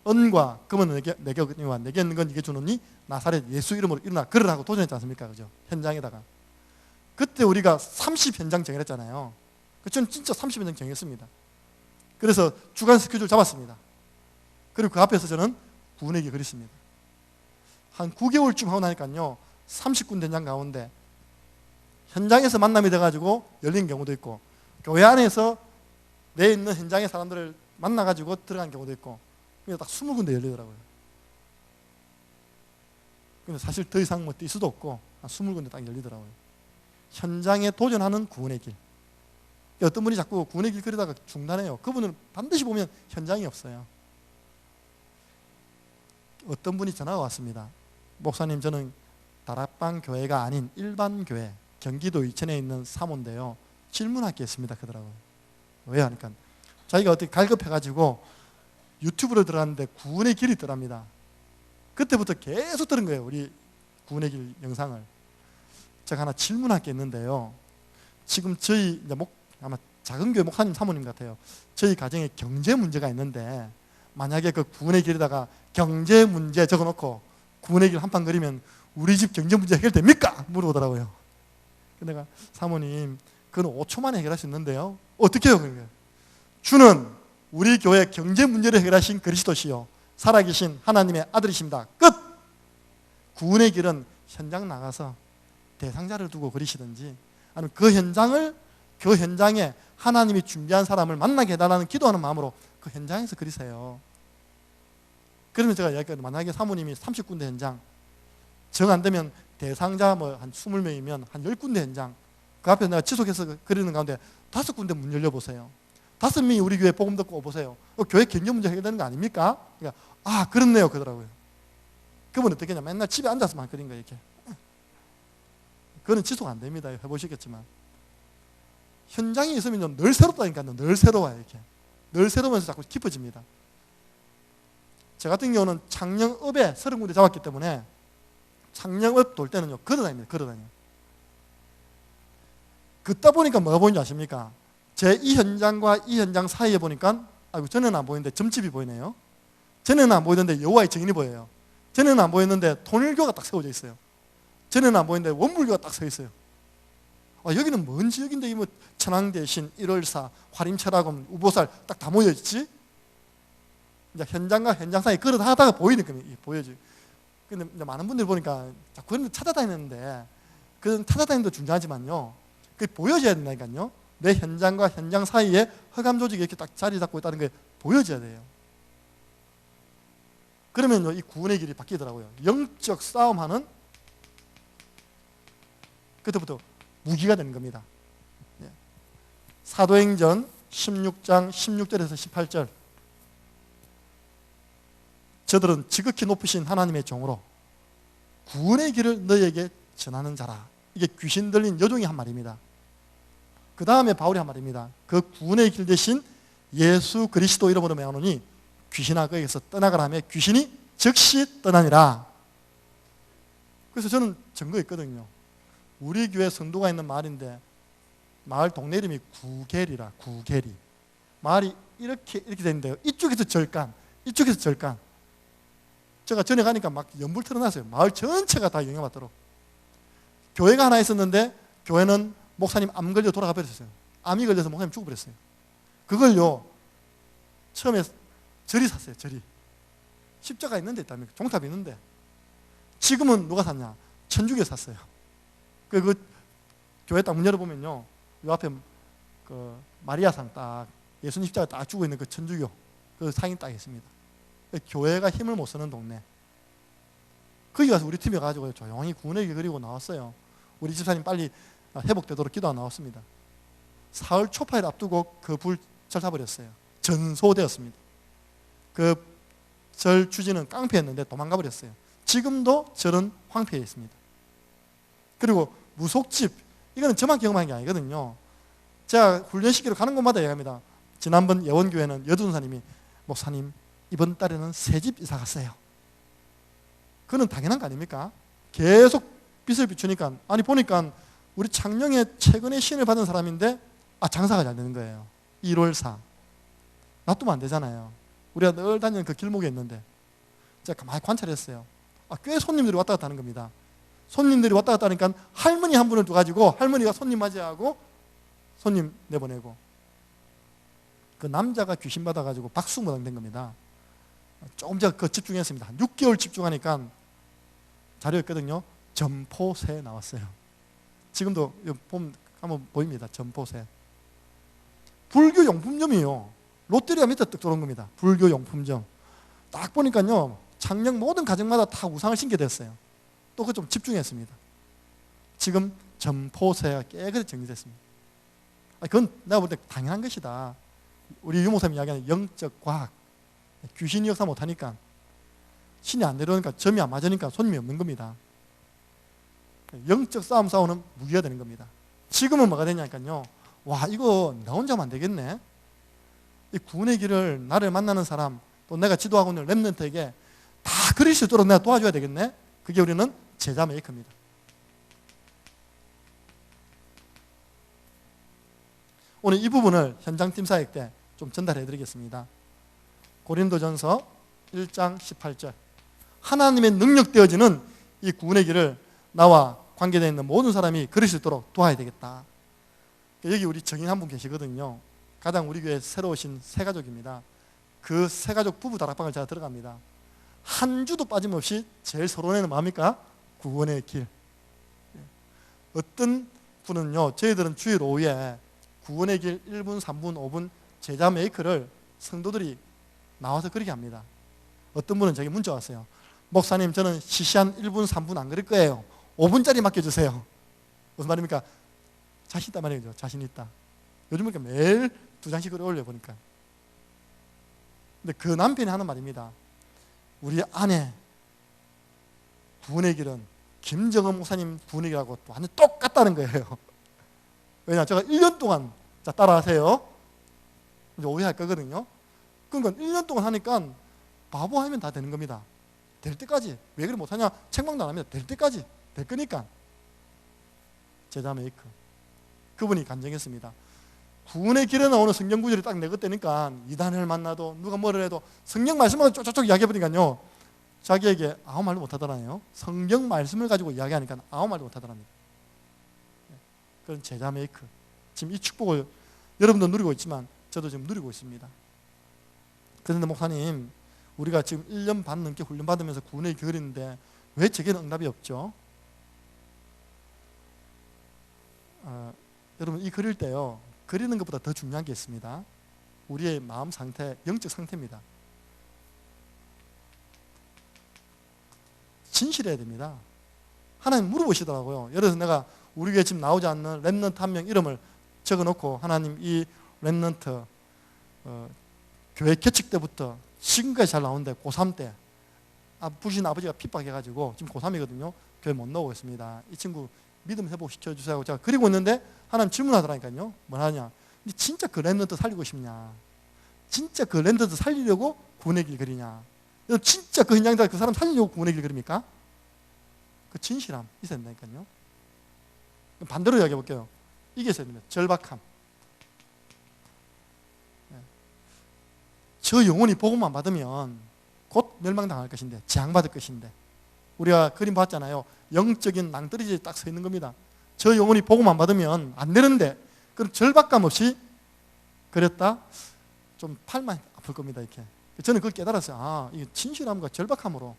Speaker 1: 은과 금은 내게 얻거니와 내게 있는 건 네게 주노니 나사렛 예수 이름으로 일어나 걸으라고 도전했지 않습니까? 그죠? 현장에다가. 그때 우리가 30현장 정했잖아요. 저는 진짜 30현장 정했습니다. 그래서 주간 스케줄 잡았습니다. 그리고 그 앞에서 저는 구원의 길 그렸습니다. 한 9개월쯤 하고 나니까요, 30군데 현장 가운데 현장에서 만남이 돼가지고 열린 경우도 있고, 교회 안에서 내 있는 현장의 사람들을 만나가지고 들어간 경우도 있고, 그냥 딱 20군데 열리더라고요. 근데 사실 더 이상 뭐 뛸 수도 없고, 한 20군데 딱 열리더라고요. 현장에 도전하는 구원의 길. 어떤 분이 자꾸 구원의 길 그리다가 중단해요. 그분은 반드시 보면 현장이 없어요. 어떤 분이 전화가 왔습니다. 목사님, 저는 다락방 교회가 아닌 일반 교회, 경기도 이천에 있는 사모인데요, 질문할 게 있습니다. 그러더라고요. 왜 하니까 자기가 어떻게 갈급해가지고 유튜브를 들어갔는데 구원의 길이 있더랍니다. 그때부터 계속 들은 거예요. 우리 구원의 길 영상을. 제가 하나 질문할 게 있는데요, 지금 저희 아마 작은 교회 목사님 사모님 같아요. 저희 가정에 경제 문제가 있는데 만약에 그 구원의 길에다가 경제 문제 적어놓고 구원의 길 한판 그리면 우리 집 경제 문제 해결됩니까? 물어보더라고요. 내가 사모님, 그건 5초 만에 해결할 수 있는데요, 어떻게 해요? 주는 우리 교회 경제 문제를 해결하신 그리스도시요 살아계신 하나님의 아들이십니다. 끝! 구원의 길은 현장 나가서 대상자를 두고 그리시든지, 아니면 그 현장에 하나님이 준비한 사람을 만나게 해달라는 기도하는 마음으로 그 현장에서 그리세요. 그러면 제가 이야기했거든요. 만약에 사모님이 30군데 현장, 정 안 되면 대상자 한 20명이면 한 10군데 현장, 그 앞에 내가 지속해서 그리는 가운데 5군데 문 열려보세요. 5명이 우리 교회 복음 듣고 오보세요. 교회 경제 문제 해결되는 거 아닙니까? 그러니까 그렇네요. 그러더라고요. 그분은 어떻게 했냐, 맨날 집에 앉아서만 그린 거예요. 이렇게. 그거는 지속 안 됩니다. 해보시겠지만. 현장에 있으면 늘 새롭다니까요. 늘 새로워요. 이렇게. 늘 새로우면서 자꾸 깊어집니다. 저 같은 경우는 창녕읍에 30군데 잡았기 때문에 창녕읍 돌 때는요, 걸어다닙니다. 걸어다녀요. 걷다 보니까 뭐가 보이는지 아십니까? 제 이 현장과 이 현장 사이에 보니까, 전에는 안 보이는데 점집이 보이네요. 전에는 안 보이는데 여호와의 증인이 보여요. 전에는 안 보이는데 통일교가 딱 세워져 있어요. 전에는 안 보이는데 원불교가 딱 서 있어요. 여기는 뭔 지역인데 천황대신, 1월사, 화림철학원, 우보살 딱 다 모여있지? 이제 현장과 현장 사이에 걸어다가 보이니까 보여지. 근데 이제 많은 분들이 보니까 그런 찾아다니는데, 그런 찾아다니는 도 중요하지만요, 그게 보여져야 된다니까요. 내 현장과 현장 사이에 허감 조직이 이렇게 딱 자리 잡고 있다는 게 보여져야 돼요. 그러면 이 구원의 길이 바뀌더라고요. 영적 싸움하는, 그때부터 무기가 되는 겁니다. 사도행전 16장 16절에서 18절. 저들은 지극히 높으신 하나님의 종으로 구원의 길을 너희에게 전하는 자라. 이게 귀신 들린 여종이 한 말입니다. 그 다음에 바울이 한 말입니다. 그 구원의 길 대신 예수 그리스도 이름으로 명하노니 귀신아 거기에서 떠나가라 하며 귀신이 즉시 떠나니라. 그래서 저는 증거 있거든요. 우리 교회 성도가 있는 마을인데, 마을 동네 이름이 구계리라. 구계리. 마을이 이렇게 되는데요, 이쪽에서 절간, 이쪽에서 절간. 제가 전에 가니까 막 연불 틀어놨어요. 마을 전체가 다 영향받도록. 교회가 하나 있었는데 교회는 목사님 암 걸려 돌아가 버렸어요. 암이 걸려서 목사님 죽어버렸어요. 그걸요, 처음에 절이 샀어요. 절이. 십자가 있는데 있다면, 종탑이 있는데. 지금은 누가 샀냐? 천주교 샀어요. 그 교회 딱 문 열어보면요, 요 앞에 그 마리아상 딱, 예수님 십자가 딱 주고 있는 그 천주교 그 상이 딱 있습니다. 교회가 힘을 못 쓰는 동네. 거기 가서 우리 팀에 가지고 조용히 구원의 길 그리고 나왔어요. 우리 집사님 빨리 회복되도록 기도하고 나왔습니다. 사흘 초파일 앞두고 그 불 절타버렸어요. 전소되었습니다. 그 절 주지는 깡패였는데 도망가 버렸어요. 지금도 절은 황폐해 있습니다. 그리고 무속집, 이거는 저만 경험한 게 아니거든요. 제가 훈련시키러 가는 곳마다 얘기합니다. 지난번 예원교회는 여둔사님이, 목사님 이번 달에는 새 집 이사 갔어요. 그건 당연한 거 아닙니까? 계속 빛을 비추니까, 아니 보니까 우리 창녕에 최근에 신을 받은 사람인데 장사가 잘 되는 거예요. 1월사. 놔두면 안 되잖아요. 우리가 늘 다니는 그 길목에 있는데 제가 가만히 관찰했어요. 꽤 손님들이 왔다 갔다 하는 겁니다. 손님들이 왔다 갔다 하니까 할머니 한 분을 둬가지고 할머니가 손님 맞이하고 손님 내보내고, 그 남자가 귀신 받아가지고 박수무당 된 겁니다. 조금 제가 그 집중했습니다. 6개월 집중하니까 자료였거든요. 점포새 나왔어요. 지금도 보면 한번 보입니다. 점포새. 불교 용품점이에요. 롯데리아 밑에 딱 들어온 겁니다. 불교 용품점. 딱 보니까요, 창녕 모든 가정마다 다 우상을 신게 됐어요. 또 그 좀 집중했습니다. 지금 점포새가 깨끗이 정리됐습니다. 그건 내가 볼 때 당연한 것이다. 우리 유목사님 이야기하는 영적 과학. 귀신이 역사 못하니까, 신이 안 내려오니까, 점이 안 맞으니까 손님이 없는 겁니다. 영적 싸움 싸우는 무기가 되는 겁니다. 지금은 뭐가 되냐니까요, 와, 이거 나 혼자 하면 안 되겠네. 이 구원의 길을, 나를 만나는 사람, 또 내가 지도하고 있는 렘넌트에게 다 그릴 수 있도록 내가 도와줘야 되겠네. 그게 우리는 제자 메이커입니다. 오늘 이 부분을 현장팀 사역 때 좀 전달해 드리겠습니다. 고린도전서 1장 18절. 하나님의 능력되어지는 이 구원의 길을 나와 관계되어 있는 모든 사람이 그릴 수 있도록 도와야 되겠다. 여기 우리 정인 한 분 계시거든요. 가장 우리 교회 새로 오신 새가족입니다. 그 새가족 부부 다락방을 제가 들어갑니다. 한 주도 빠짐없이 제일 서론에는 뭡니까? 구원의 길. 어떤 분은요, 저희들은 주일 오후에 구원의 길 1분, 3분, 5분 제자 메이크를 성도들이 나와서 그리게 합니다. 어떤 분은 저에게 문자 왔어요. 목사님, 저는 시시한 1분, 3분 안 그릴 거예요. 5분짜리 맡겨주세요. 무슨 말입니까? 자신 있단 말이죠. 자신 있다. 요즘 보니까 매일 2장씩 글을 올려보니까. 근데 그 남편이 하는 말입니다. 우리 아내 구원의 길은 김정은 목사님 구원의 길하고 완전 똑같다는 거예요. 왜냐, 제가 1년 동안, 자, 따라하세요. 이제 오해할 거거든요. 그러니까 1년 동안 하니까 바보 하면 다 되는 겁니다. 될 때까지. 왜 그래 못하냐? 책망도 안 합니다. 될 때까지. 될 거니까. 제자 메이커. 그분이 간증했습니다. 구원의 길에 나오는 성경 구절이 딱 내것대니까 이단을 만나도 누가 뭐를 해도 성경 말씀을 쪽쪽쪽 이야기해버리니까요, 자기에게 아무 말도 못하더라네요. 성경 말씀을 가지고 이야기하니까 아무 말도 못하더랍니다. 그런 제자 메이커. 지금 이 축복을 여러분도 누리고 있지만 저도 지금 누리고 있습니다. 그런데 목사님, 우리가 지금 1년 반 넘게 훈련받으면서 구원의 길을 그리는데 왜 제게는 응답이 없죠? 여러분, 이 그릴 때요, 그리는 것보다 더 중요한 게 있습니다. 우리의 마음 상태, 영적 상태입니다. 진실해야 됩니다. 하나님 물어보시더라고요. 예를 들어서 내가 우리 교회 지금 나오지 않는 렘넌트 한 명 이름을 적어놓고, 하나님, 이 렘넌트 교회 개척 때부터 지금까지 잘 나오는데 고3 때 부신 아버지가 핍박해가지고 지금 고3이거든요. 교회 못 나오고 있습니다. 이 친구 믿음 회복시켜주세요 하고 제가 그리고 있는데 하나님 질문하더라니까요. 뭐하냐? 진짜 그 렘넌트 살리고 싶냐? 진짜 그 렘넌트 살리려고 구원의 길 그리냐? 진짜 그 현장에서 그 사람 살리려고 구원의 길 그립니까? 그 진실함 있어야 된다니까요. 반대로 이야기해 볼게요. 이게 있어야 됩니다. 절박함. 저 영혼이 복음만 받으면 곧 멸망당할 것인데, 재앙받을 것인데, 우리가 그림 봤잖아요. 영적인 낭떠러지에 딱 서 있는 겁니다. 저 영혼이 복음만 받으면 안 되는데, 그럼 절박감 없이 그랬다? 좀 팔만 아플 겁니다. 이렇게. 저는 그걸 깨달았어요. 아, 이게 진실함과 절박함으로.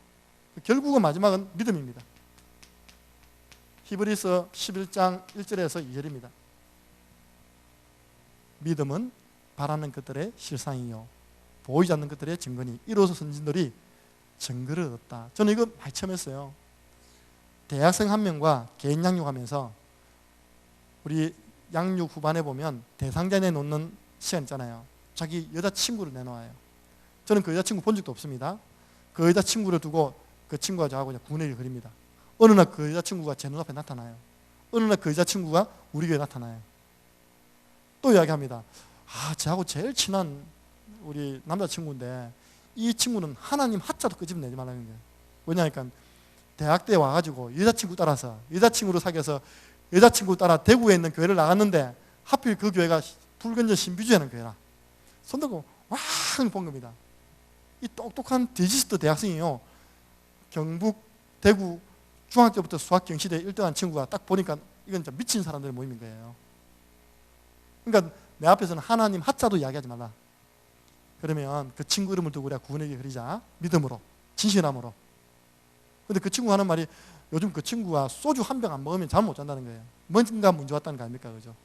Speaker 1: 결국은 마지막은 믿음입니다. 히브리서 11장 1절에서 2절입니다. 믿음은 바라는 것들의 실상이요, 보이지 않는 것들의 증거니 이로써 선진들이 증거를 얻었다. 저는 이거 많이 처음 했어요. 대학생 한 명과 개인 양육하면서 우리 양육 후반에 보면 대상자 내놓는 시간 있잖아요. 자기 여자친구를 내놓아요. 저는 그 여자친구 본 적도 없습니다. 그 여자친구를 두고 그 친구가 저하고 구원의 길 그립니다. 어느 날 그 여자친구가 제 눈앞에 나타나요. 어느 날 그 여자친구가 우리 교회에 나타나요. 또 이야기합니다. 아, 저하고 제일 친한 우리 남자친구인데 이 친구는 하나님 하자도 끄집내지 말라는 거예요. 왜냐니까 대학 때 와가지고 여자친구 따라서 여자친구로 사귀어서 여자친구 따라 대구에 있는 교회를 나갔는데 하필 그 교회가 불건전 신비주의하는 교회라. 손들고 본 겁니다. 이 똑똑한 디지스트 대학생이요, 경북, 대구 중학교부터 수학 경시대 1등한 친구가 딱 보니까 이건 진짜 미친 사람들의 모임인 거예요. 그러니까 내 앞에서는 하나님 하자도 이야기하지 말라. 그러면 그 친구 이름을 두고 우리가 구원에게 그리자. 믿음으로, 진실함으로. 근데 그 친구 하는 말이, 요즘 그 친구가 소주 한 병 안 먹으면 잠 못 잔다는 거예요. 뭔가 문제 왔다는 거 아닙니까? 그죠?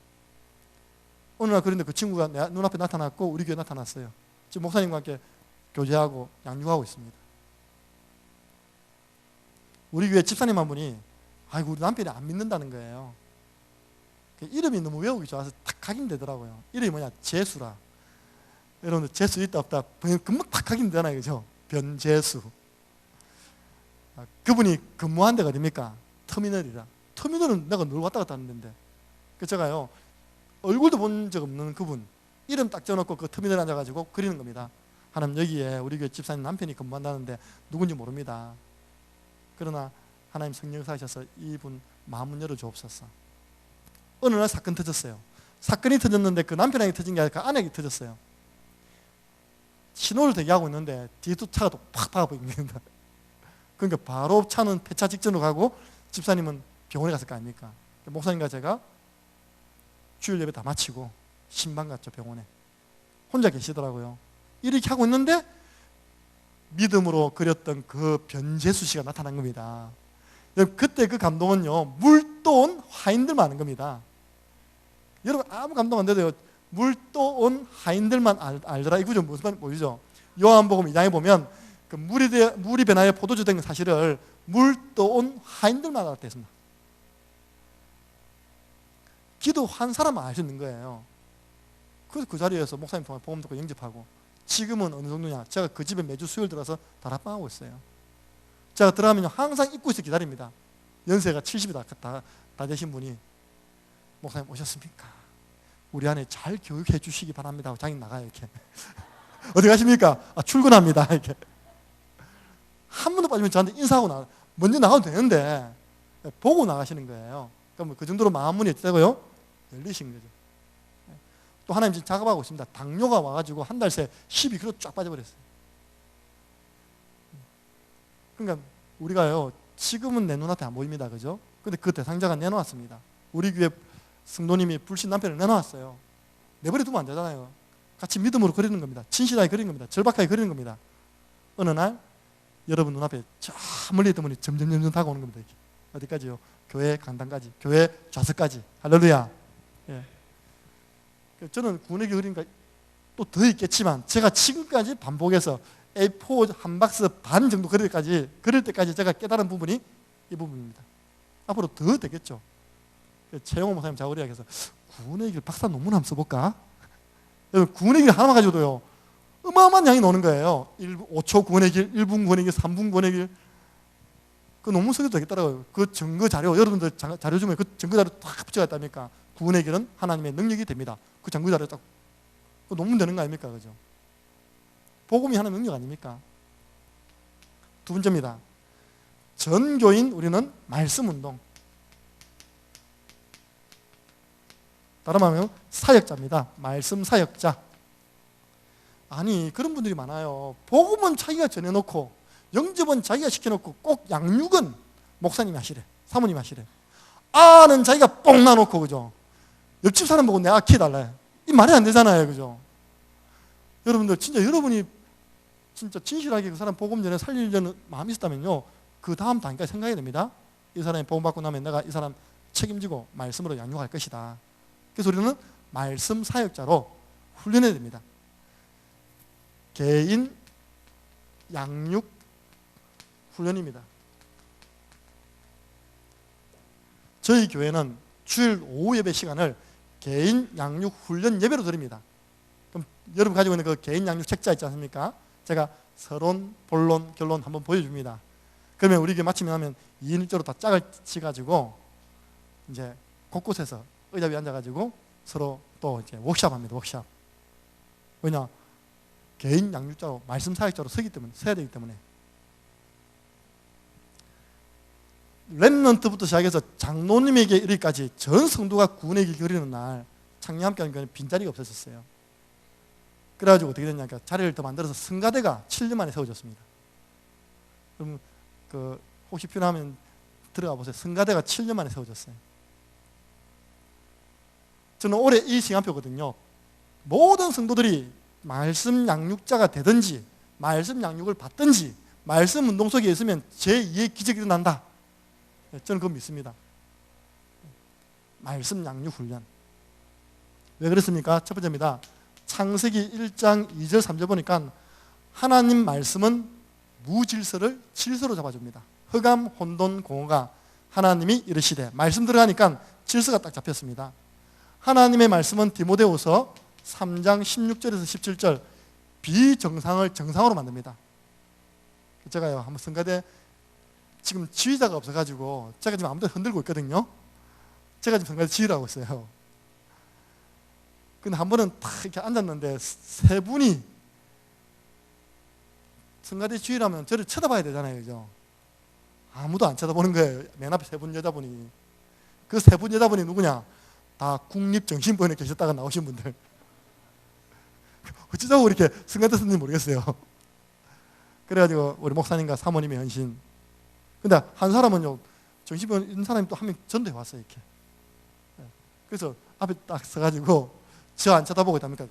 Speaker 1: 어느 날 그런데 그 친구가 내 눈앞에 나타났고 우리 교회 나타났어요. 지금 목사님과 함께 교제하고 양육하고 있습니다. 우리 교회 집사님 한 분이, 아이고 우리 남편이 안 믿는다는 거예요. 이름이 너무 외우기 좋아서 탁 각인되더라고요. 이름이 뭐냐? 재수라. 여러분들 재수 있다 없다 금방 탁 각인되잖아요. 그죠? 변재수. 그분이 근무한 데가 어딥니까? 터미널이라. 터미널은 내가 늘 왔다 갔다 하는 데인데, 그 제가요 얼굴도 본 적 없는 그분 이름 딱 적어놓고 그 터미널에 앉아가지고 그리는 겁니다. 하나님, 여기에 우리 교회 집사님 남편이 근무한다는데 누군지 모릅니다. 그러나 하나님 성령 역사하셔서 이분 마음문 열어주옵소서. 어느 날 사건 터졌어요. 사건이 터졌는데 그 남편에게 터진 게 아니라 그 아내에게 터졌어요. 신호를 대기하고 있는데 뒤에 또 차가 또 팍 박아버립니다. 그러니까 바로 차는 폐차 직전으로 가고 집사님은 병원에 갔을 거 아닙니까? 목사님과 제가 주일 예배 다 마치고 신방 갔죠. 병원에 혼자 계시더라고요. 이렇게 하고 있는데 믿음으로 그렸던 그 변재수 씨가 나타난 겁니다. 그때 그 감동은요, 물도 온 하인들만 아는 겁니다. 여러분 아무 감동 안 돼도요, 물도 온 하인들만 알더라. 이 구조 무슨 말인지 보이죠? 요한복음 2장에 보면 그 물이 변하여 포도주 된 사실을 물도 온 하인들만 알았다 했습니다. 기도한 사람만 알 수 있는 거예요. 그래서 그 자리에서 목사님 통해 복음 듣고 영접하고, 지금은 어느 정도냐? 제가 그 집에 매주 수요일 들어서 다락방하고 있어요. 제가 들어가면 항상 입구에서 기다립니다. 연세가 70이 다 되신 분이, 목사님 오셨습니까? 우리 안에 잘 교육해 주시기 바랍니다 하고 자기 나가요. 이렇게. 어디 가십니까? 출근합니다. 이렇게. 한 번도 빠지면 저한테 인사하고 먼저 나가도 되는데 보고 나가시는 거예요. 그러면 그 정도로 마음문이 어떻다고요? 열리신 거죠. 또 하나님 지금 작업하고 있습니다. 당뇨가 와가지고 한 달 새 12kg 쫙 빠져버렸어요. 그러니까 우리가요, 지금은 내 눈앞에 안 보입니다. 그죠? 근데 그 대상자가 내놓았습니다. 우리 교회 성도님이 불신 남편을 내놓았어요. 내버려 두면 안 되잖아요. 같이 믿음으로 그리는 겁니다. 진실하게 그리는 겁니다. 절박하게 그리는 겁니다. 어느 날 여러분 눈앞에 저 멀리 있던 분이 점점 다가오는 겁니다. 이렇게. 어디까지요? 교회 강당까지, 교회 좌석까지. 할렐루야. 예. 저는 구원의 그림과 또 더 있겠지만, 제가 지금까지 반복해서 A4 한 박스 반 정도 그릴 때까지 제가 깨달은 부분이 이 부분입니다. 앞으로 더 되겠죠. 최영호 목사님 자우리가 해서 구원의 길 박사 논문 한번 써볼까? 여러분 구원의 길 하나만 가지고도요 어마어마한 양이 나오는 거예요. 5초 구원의 길, 1분 구원의 길, 3분 구원의 길. 그 논문 써도 되겠더라고요. 그 증거 자료, 여러분들 자료 주면 그 증거 자료 딱 붙여갔답니까? 구원의 길은 하나님의 능력이 됩니다. 그 증거 자료 딱 그 논문 되는 거 아닙니까? 그죠? 복음이 하나님의 능력 아닙니까? 두 번째입니다. 전교인 우리는 말씀 운동. 다른 말하면 사역자입니다. 말씀 사역자. 아니 그런 분들이 많아요. 복음은 자기가 전해놓고 영접은 자기가 시켜놓고 꼭 양육은 목사님이 하시래. 사모님이 하시래. 아는 자기가 뽕 나놓고, 그죠? 옆집 사람 보고 내가 키 달래. 이 말이 안 되잖아요. 그죠? 여러분들 진짜 여러분이 진짜 진실하게 그 사람 복음 전에 살리려는 마음이 있었다면요, 그 다음 단계까지 생각해야 됩니다. 이 사람이 복음 받고 나면 내가 이 사람 책임지고 말씀으로 양육할 것이다. 그래서 우리는 말씀 사역자로 훈련해야 됩니다. 개인 양육 훈련입니다. 저희 교회는 주일 오후 예배 시간을 개인 양육 훈련 예배로 드립니다. 그럼 여러분 가지고 있는 그 개인 양육 책자 있지 않습니까? 제가 서론, 본론, 결론 한번 보여줍니다. 그러면 우리 교회 마치면 하면 2인 1조로 다 짝을 치가지고 이제 곳곳에서 의자 위에 앉아가지고 서로 또 이제 워크샵합니다. 워크샵. 왜냐? 개인 양육자로 말씀 사역자로 서야 되기 때문에. 렘넌트부터 시작해서 장로님에게 이르기까지 전 성도가 구원의 길 그리는 날 창녀함께 하는 교회는 빈자리가 없어졌어요. 그래가지고 어떻게 됐냐니까 자리를 더 만들어서 성가대가 7년 만에 세워졌습니다. 그럼 혹시 필요하면 들어가 보세요. 성가대가 7년 만에 세워졌어요. 저는 올해 이 시간표거든요. 모든 성도들이 말씀 양육자가 되든지 말씀 양육을 받든지 말씀 운동 속에 있으면 제2의 기적이 일어난다. 저는 그거 믿습니다. 말씀 양육 훈련. 왜 그렇습니까? 첫 번째입니다. 창세기 1장 2절 3절 보니까 하나님 말씀은 무질서를 질서로 잡아줍니다. 흑암 혼돈 공허가 하나님이 이르시되 말씀 들어가니까 질서가 딱 잡혔습니다. 하나님의 말씀은 디모데후서 3장 16절에서 17절 비정상을 정상으로 만듭니다. 제가요 한번 성가대 지금 지휘자가 없어가지고 제가 지금 아무데나 흔들고 있거든요. 제가 지금 성가대 지휘를 하고 있어요. 근데 한 번은 딱 이렇게 앉았는데 세 분이 성가대 지휘를 하면 저를 쳐다봐야 되잖아요. 그죠? 아무도 안 쳐다보는 거예요. 맨 앞에 세 분 여자분이. 그 세 분 여자분이 누구냐? 다 국립정신병원에 계셨다가 나오신 분들. 어쩌자고 이렇게 성가대 선생님 모르겠어요. 그래가지고 우리 목사님과 사모님의 헌신. 근데 한 사람은요, 정신병원 있는 사람이 또 한 명 전도해 왔어요. 이렇게. 그래서 앞에 딱 서가지고 저 안 쳐다보고 있다니까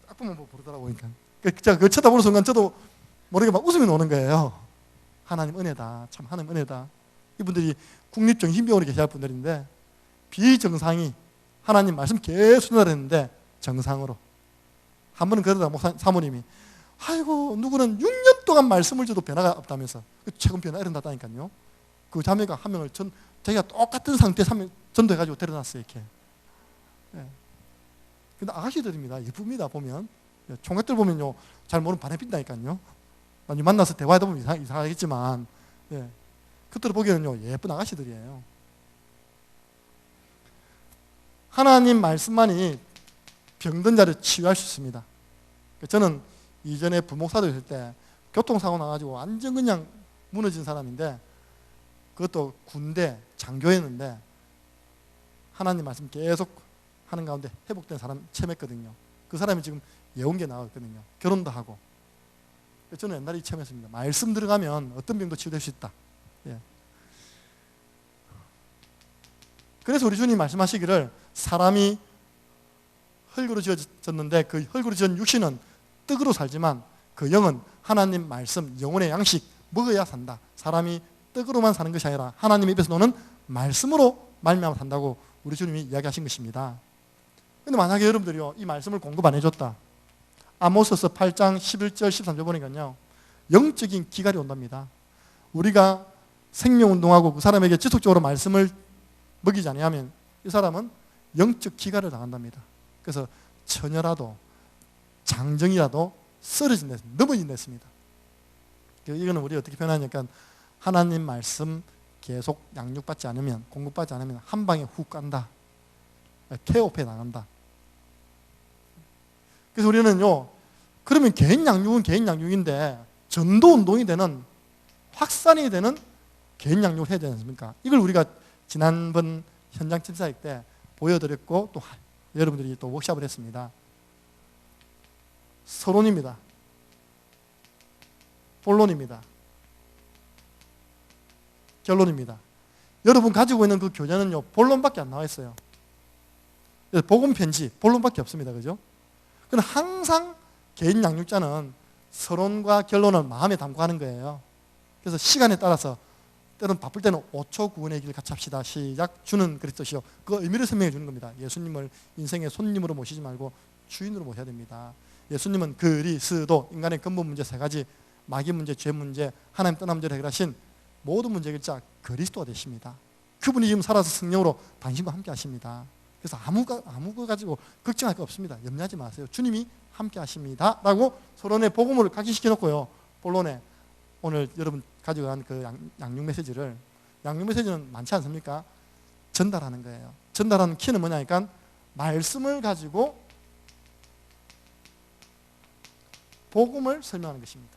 Speaker 1: 딱 보면 뭐 부르더라고요. 그러니까 제가 그걸 쳐다보는 순간 저도 모르게 막 웃음이 나오는 거예요. 하나님 은혜다. 참 하나님 은혜다. 이분들이 국립정신병원에 계실 분들인데 비정상이 하나님 말씀 계속 전달했는데 정상으로. 한 번은 그러다 사모님이 아이고 누구는 6년 동안 말씀을 줘도 변화가 없다면서 최근 변화 일어났다니까요. 그 자매가 한 명을 자기가 똑같은 상태에 전도해가지고 데려놨어요. 이렇게. 예. 근데 아가씨들입니다. 예쁩니다. 보면 총각들 보면요 잘 모르면 반해 핀다니까요. 나중에 만나서 대화하다 보면 이상하겠지만 예. 그들을 보기에는요 예쁜 아가씨들이에요. 하나님 말씀만이 병든 자를 치유할 수 있습니다. 저는 이전에 부목사도 있을 때 교통사고 나가지고 완전 그냥 무너진 사람인데 그것도 군대 장교였는데 하나님 말씀 계속 하는 가운데 회복된 사람 체험했거든요. 그 사람이 지금 예언계 나왔거든요. 결혼도 하고. 저는 옛날에 체험했습니다. 말씀 들어가면 어떤 병도 치유될 수 있다. 예. 그래서 우리 주님 말씀하시기를 사람이 흙으로 지어졌는데 그 흙으로 지은 육신은 떡으로 살지만 그 영은 하나님 말씀, 영혼의 양식 먹어야 산다. 사람이 떡으로만 사는 것이 아니라 하나님 입에서 노는 말씀으로 말미암아 산다고 우리 주님이 이야기하신 것입니다. 근데 만약에 여러분들이요 이 말씀을 공급 안 해줬다. 아모스서 8장 11절 13절 보니까요 영적인 기갈이 온답니다. 우리가 생명운동하고 그 사람에게 지속적으로 말씀을 먹이지 않으면 이 사람은 영적 기갈을 당한답니다. 그래서 처녀라도 장정이라도 쓰러진다, 넘어진다 했습니다. 이거는 우리 어떻게 표현하냐니까 하나님 말씀 계속 양육받지 않으면, 공급받지 않으면 한 방에 훅 간다. 폐업해 나간다. 그래서 우리는요, 그러면 개인 양육은 개인 양육인데 전도 운동이 되는, 확산이 되는 개인 양육을 해야 되지 않습니까? 이걸 우리가 지난번 현장 친사회 때 보여드렸고 또 여러분들이 또 워크숍을 했습니다. 서론입니다. 본론입니다. 결론입니다. 여러분 가지고 있는 그 교재는요, 본론밖에 안 나와 있어요. 복음 편지, 본론밖에 없습니다. 그죠? 그런데 항상 개인 양육자는 서론과 결론을 마음에 담고 하는 거예요. 그래서 시간에 따라서 때로는 바쁠 때는 5초 구원의 길 같이 합시다. 시작. 주는 그리스도시요. 그 의미를 설명해 주는 겁니다. 예수님을 인생의 손님으로 모시지 말고 주인으로 모셔야 됩니다. 예수님은 그리스도, 인간의 근본 문제 3가지, 마귀 문제, 죄 문제, 하나님 떠난 문제를 해결하신 모든 문제 해결자 그리스도가 되십니다. 그분이 지금 살아서 성령으로 당신과 함께 하십니다. 그래서 아무 거 가지고 걱정할 거 없습니다. 염려하지 마세요. 주님이 함께 하십니다. 라고 서론에 복음을 각인시켜 놓고요. 본론에 오늘 여러분 가져간 그 양육 메시지를, 양육 메시지는 많지 않습니까? 전달하는 거예요. 전달하는 키는 뭐냐니까 말씀을 가지고 복음을 설명하는 것입니다.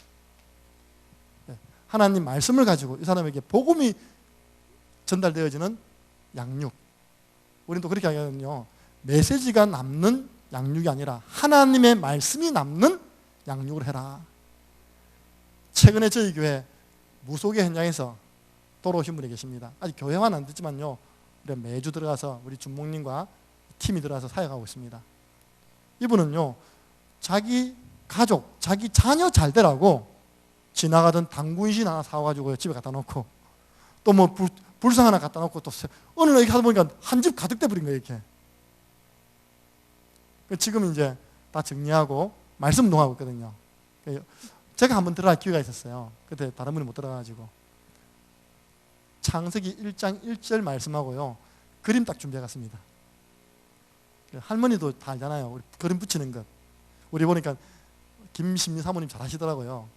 Speaker 1: 하나님 말씀을 가지고 이 사람에게 복음이 전달되어지는 양육. 우리는 또 그렇게 하거든요. 메시지가 남는 양육이 아니라 하나님의 말씀이 남는 양육을 해라. 최근에 저희 교회 무속의 현장에서 돌아오신 분이 계십니다. 아직 교회만 안 됐지만요, 우리 매주 들어가서 우리 준목님과 팀이 들어가서 사역하고 있습니다. 이분은요, 자기 가족, 자기 자녀 잘 되라고 지나가던 당구인신 하나 사와가지고 집에 갖다 놓고, 또 뭐 불상 하나 갖다 놓고, 또 어느 날 이렇게 하다 보니까 한 집 가득 돼버린 거예요, 이렇게. 지금 이제 다 정리하고 말씀 운동하고 있거든요. 제가 한번 들어갈 기회가 있었어요. 그때 다른 분이 못 들어가가지고. 창세기 1장 1절 말씀하고요, 그림 딱 준비해갔습니다. 할머니도 다 알잖아요, 우리 그림 붙이는 것. 우리 보니까 김심리 사모님 잘 하시더라고요.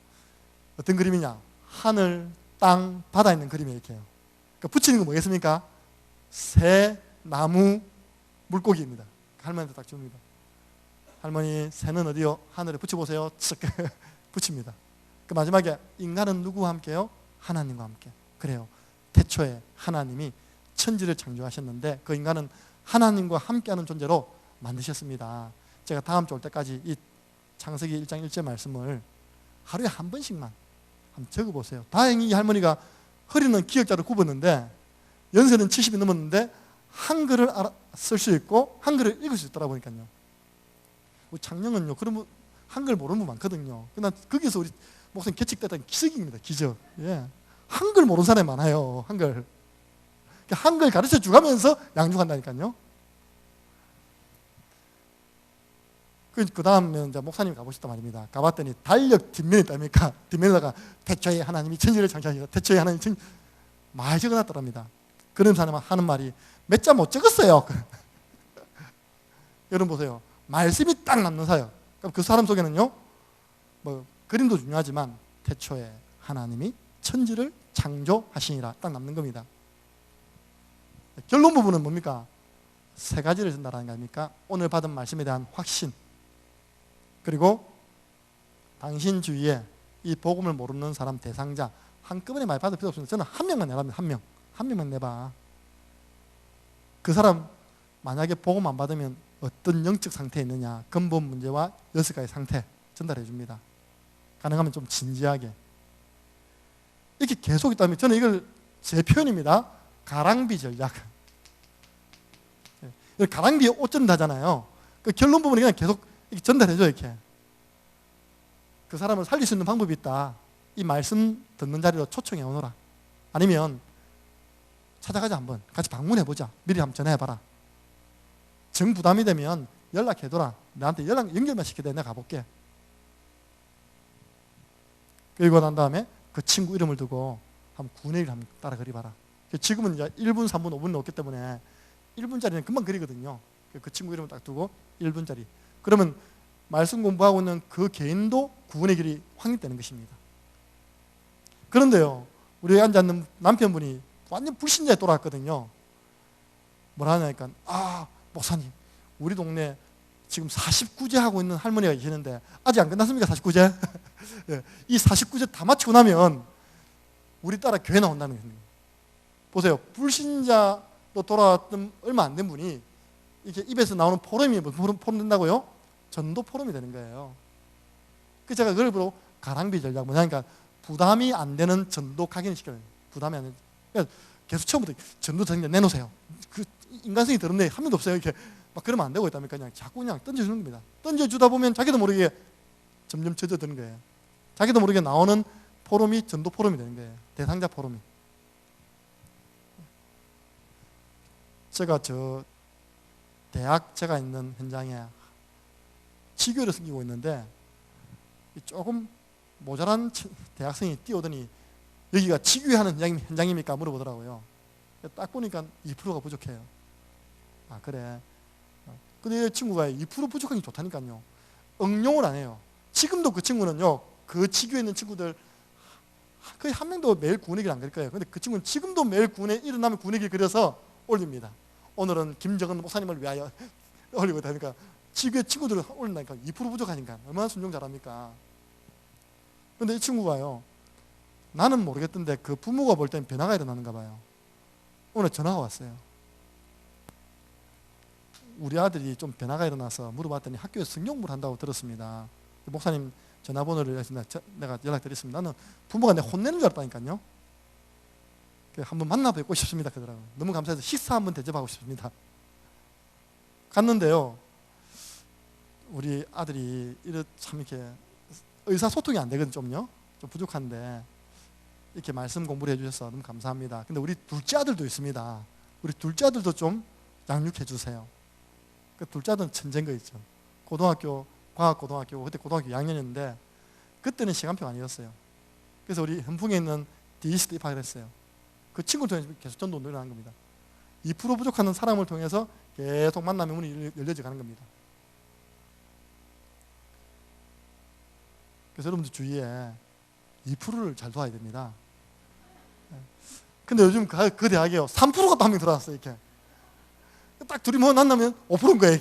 Speaker 1: 어떤 그림이냐, 하늘, 땅, 바다 있는 그림이에요. 이렇게요. 그러니까 붙이는 건 뭐겠습니까? 새, 나무, 물고기입니다. 할머니한테 딱 줍니다. 할머니, 새는 어디요? 하늘에 붙여보세요. 붙입니다. 그 마지막에 인간은 누구와 함께요? 하나님과 함께. 그래요. 태초에 하나님이 천지를 창조하셨는데 그 인간은 하나님과 함께하는 존재로 만드셨습니다. 제가 다음 주 올 때까지 이 창세기 1장 1절 말씀을 하루에 한 번씩만 한번 적어보세요. 다행히 이 할머니가 허리는 기역자로 굽었는데 연세는 70이 넘었는데 한글을 쓸 수 있고 한글을 읽을 수 있더라 보니까요. 작년은요, 그러면 한글 모르는 분 많거든요. 그러나 거기서 우리 목사님 개척됐다는 기적입니다. 기적. 예. 한글 모르는 사람이 많아요. 한글. 한글 가르쳐 주가면서 양육한다니까요. 그 다음에 이제 목사님 가보셨단 말입니다. 가봤더니 달력 뒷면에 있답니까? 뒷면에다가 태초에 하나님이 천지를 창조하시다. 태초에 하나님이 천지 많이 적어놨더랍니다. 그런 사람이 하는 말이 몇 자 못 적었어요. 여러분 보세요. 말씀이 딱 남는 사역. 그럼 그 사람 속에는요, 뭐 그림도 중요하지만 태초에 하나님이 천지를 창조하시니라 딱 남는 겁니다. 결론 부분은 뭡니까? 세 가지를 전달하는 거 아닙니까? 오늘 받은 말씀에 대한 확신, 그리고 당신 주위에 이 복음을 모르는 사람 대상자 한꺼번에 많이 받을 필요 없습니다. 저는 한 명만 내랍니다. 한 명만 내봐. 그 사람 만약에 복음 안 받으면 어떤 영적 상태에 있느냐, 근본 문제와 6가지 상태 전달해 줍니다. 가능하면 좀 진지하게. 이렇게 계속 있다면 저는 이걸 제 표현입니다. 가랑비 전략. 가랑비에 옷 전달하잖아요. 그 결론 부분이 그냥 계속 이렇게 전달해줘요. 이렇게. 그 사람을 살릴 수 있는 방법이 있다. 이 말씀 듣는 자리로 초청해 오너라. 아니면 찾아가자 한번. 같이 방문해보자. 미리 한번 전화해봐라. 정 부담이 되면 연락해둬라. 나한테 연결만 시켜대. 내가 가볼게. 그리고 난 다음에 그 친구 이름을 두고 한번 구내기를 한번 따라 그려봐라. 지금은 이제 1분, 3분, 5분 넘기 때문에 1분짜리는 금방 그리거든요. 그 친구 이름을 딱 두고 1분짜리. 그러면 말씀 공부하고 있는 그 개인도 구원의 길이 확립되는 것입니다. 그런데요, 우리 여기 앉아있는 남편분이 완전 불신자에 돌아왔거든요. 뭐라 하냐니까, 목사님, 우리 동네 지금 49제 하고 있는 할머니가 계시는데 아직 안 끝났습니까? 49제? 네, 이 49제 다 마치고 나면 우리 따라 교회 나온다는 거예요. 보세요. 불신자로 돌아왔던 얼마 안 된 분이 이렇게 입에서 나오는 포럼이 포럼 된다고요? 전도 포럼이 되는 거예요. 그래서 제가 그걸 보고 가랑비 전략 뭐냐니까 부담이 안 되는 전도 각인시켜요. 부담이 안 되는. 그러니까 계속 처음부터 전도 전략 내놓으세요. 그 인간성이 들었네. 한 명도 없어요. 이렇게 막 그러면 안 되고 있다니까 그냥 자꾸 그냥 던져주는 겁니다. 던져주다 보면 자기도 모르게 점점 젖어드는 거예요. 자기도 모르게 나오는 포럼이 전도 포럼이 되는 거예요. 대상자 포럼이. 제가 대학 제가 있는 현장에 지교를 섬기고 있는데 조금 모자란 대학생이 뛰어오더니 여기가 지교하는 현장입니까? 물어보더라고요. 딱 보니까 2%가 부족해요. 그래. 근데 이 친구가 2% 부족한 게 좋다니까요. 응용을 안 해요. 지금도 그 친구는요, 그 지교에 있는 친구들 거의 한 명도 매일 구원의 길 안 그릴 거예요. 근데 그 친구는 지금도 매일 일어나면 구원의 길 그려서 올립니다. 오늘은 김정은 목사님을 위하여 올리고 있다니까 지교의 친구들을 올린다니까 2% 부족하니까 얼마나 순종 잘합니까? 근데 이 친구가요, 나는 모르겠던데 그 부모가 볼 때는 변화가 일어나는가 봐요. 오늘 전화가 왔어요. 우리 아들이 좀 변화가 일어나서 물어봤더니 학교에서 성경공부를 한다고 들었습니다. 목사님 전화번호를 해서 내가 연락드렸습니다. 나는 부모가 내 혼내는 줄 알았다니까요. 한번 만나뵙고 싶습니다 그러더라고요. 너무 감사해서 식사 한번 대접하고 싶습니다. 갔는데요, 우리 아들이 참 이렇게 의사소통이 안 되거든요. 좀 부족한데 이렇게 말씀 공부를 해주셔서 너무 감사합니다. 근데 우리 둘째 아들도 있습니다. 우리 둘째 아들도 좀 양육해 주세요. 그 둘째 아들은 천재인 거 있죠. 고등학교, 과학고등학교, 그때 고등학교 2학년이었는데 그때는 시간표가 아니었어요. 그래서 우리 현풍에 있는 DEC도 입학을 했어요. 그 친구를 통해서 계속 전도 운동을 하는 겁니다. 2% 부족한 사람을 통해서 계속 만남의 문이 열려져 가는 겁니다. 그래서 여러분들 주위에 2%를 잘 도와야 됩니다. 근데 요즘 그 대학에요, 3%가 또 한 명 들어왔어요. 이렇게 딱 둘이 만나면 5%인 거예요.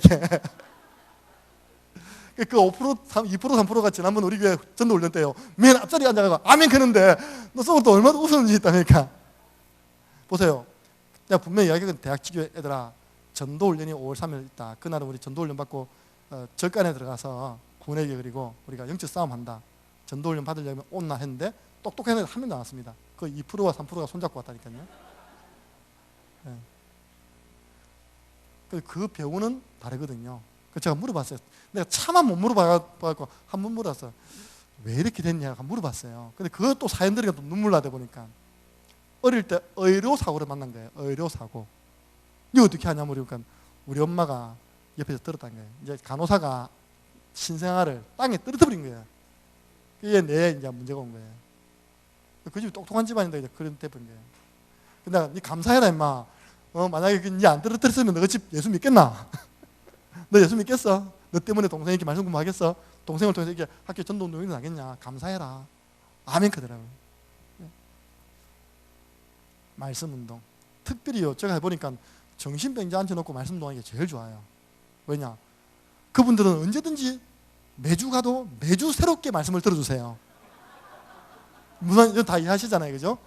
Speaker 1: 이렇게 그 5%, 2%, 3%가 지난번 우리 교회 전도 훈련 때요, 맨 앞자리에 앉아가지고 아멘 그러는데 너 속으로 또 얼마나 웃었는지 있다니까. 보세요, 내가 분명히 이야기했거든. 대학 지교 애들아, 전도 훈련이 5월 3일 있다. 그날은 우리 전도 훈련 받고 절간에 들어가서 구원의 그리고 우리가 영적 싸움 한다. 전도 훈련 받으려면 온나 했는데 똑똑한 애들 한 명도 안 왔습니다. 그 2%와 3%가 손잡고 왔다니까요. 네. 그 배우는 다르거든요. 그래서 제가 물어봤어요. 내가 차마 못 물어봐갖고 한 번 물어봤어요. 왜 이렇게 됐냐 한번 물어봤어요. 근데 그것도 사연들이 또 눈물 나다 보니까 어릴 때 의료사고를 만난 거예요. 의료사고. 이거 어떻게 하냐 물으니까 우리 엄마가 옆에서 들었다는 거예요. 이제 간호사가 신생아를 땅에 떨어뜨린 거예요. 그게 내 이제 문제가 온 거예요. 그 집이 똑똑한 집안인데 이제 그런 때인 거예요. 근데 니 감사해라 임마. 만약에 니 안 떨어뜨렸으면 너 집 예수 믿겠나? 너 예수 믿겠어? 너 때문에 동생이 이렇게 말씀 공부하겠어? 동생을 통해서 이렇게 학교 전도 운동이 나겠냐? 감사해라. 아멘 그러더라고요. 말씀 운동. 특별히요, 제가 해보니까 정신병자 앉혀놓고 말씀 운동하는 게 제일 좋아요. 왜냐? 그분들은 언제든지 매주 가도 매주 새롭게 말씀을 들어주세요. 무슨 이거 다 이해하시잖아요, 그죠?